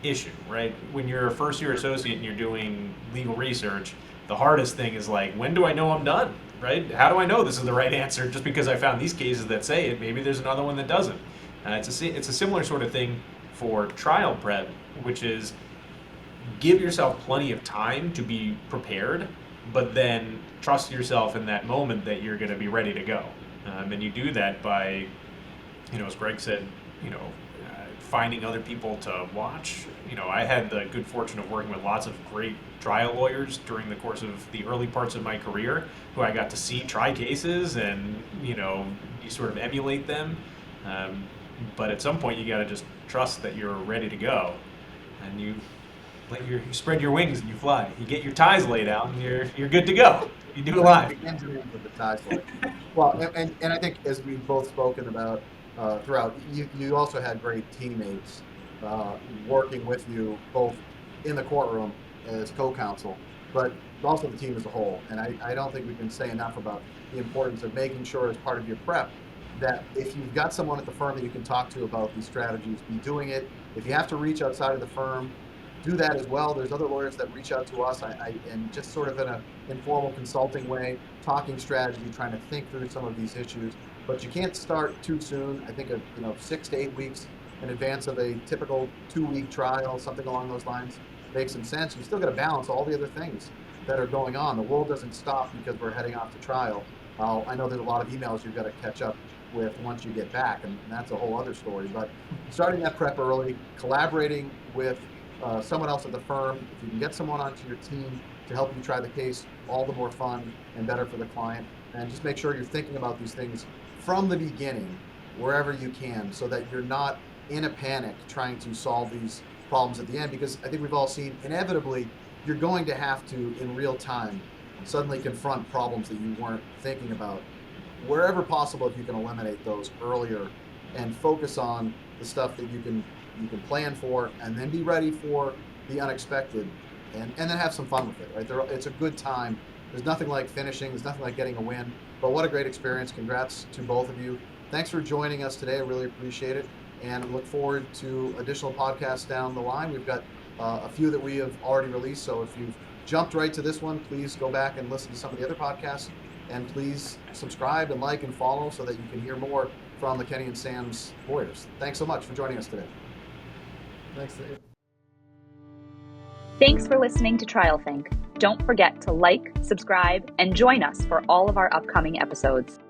issue, right? When you're a first year associate and you're doing legal research, the hardest thing is like, when do I know I'm done, right? How do I know this is the right answer? Just because I found these cases that say it, maybe there's another one that doesn't. It's a similar sort of thing for trial prep, which is give yourself plenty of time to be prepared, but then trust yourself in that moment that you're going to be ready to go. And you do that by, as Greg said, finding other people to watch. I had the good fortune of working with lots of great trial lawyers during the course of the early parts of my career who I got to see try cases and, you sort of emulate them. But at some point you got to just trust that you're ready to go, and you spread your wings and you fly. You get your ties laid out and you're good to go. You do it live. With the ties laid. Well, and I think as we've both spoken about throughout, you also had great teammates working with you both in the courtroom as co-counsel, but also the team as a whole. And I don't think we can say enough about the importance of making sure as part of your prep that if you've got someone at the firm that you can talk to about these strategies, be doing it. If you have to reach outside of the firm, do that as well. There's other lawyers that reach out to us and just sort of in an informal consulting way, talking strategy, trying to think through some of these issues. But you can't start too soon. I think 6 to 8 weeks in advance of a typical 2-week trial, something along those lines, makes some sense. You still got to balance all the other things that are going on. The world doesn't stop because we're heading off to trial. I know there's a lot of emails you've got to catch up with once you get back, and that's a whole other story. But starting that prep early, collaborating with someone else at the firm, if you can get someone onto your team to help you try the case, all the more fun and better for the client. And just make sure you're thinking about these things from the beginning, wherever you can, so that you're not in a panic trying to solve these problems at the end, because I think we've all seen, inevitably, you're going to have to, in real time, suddenly confront problems that you weren't thinking about. Wherever possible, if you can eliminate those earlier and focus on the stuff that you can plan for, and then be ready for the unexpected, and then have some fun with it, right? It's a good time. There's nothing like finishing. There's nothing like getting a win. But what a great experience. Congrats to both of you. Thanks for joining us today. I really appreciate it, and look forward to additional podcasts down the line. We've got a few that we have already released, so if you've jumped right to this one, please go back and listen to some of the other podcasts, and please subscribe and like and follow so that you can hear more from the Kenney and Sams lawyers. Thanks so much for joining us today. Thanks, Dave. Thanks for listening to Trial Think. Don't forget to like, subscribe, and join us for all of our upcoming episodes.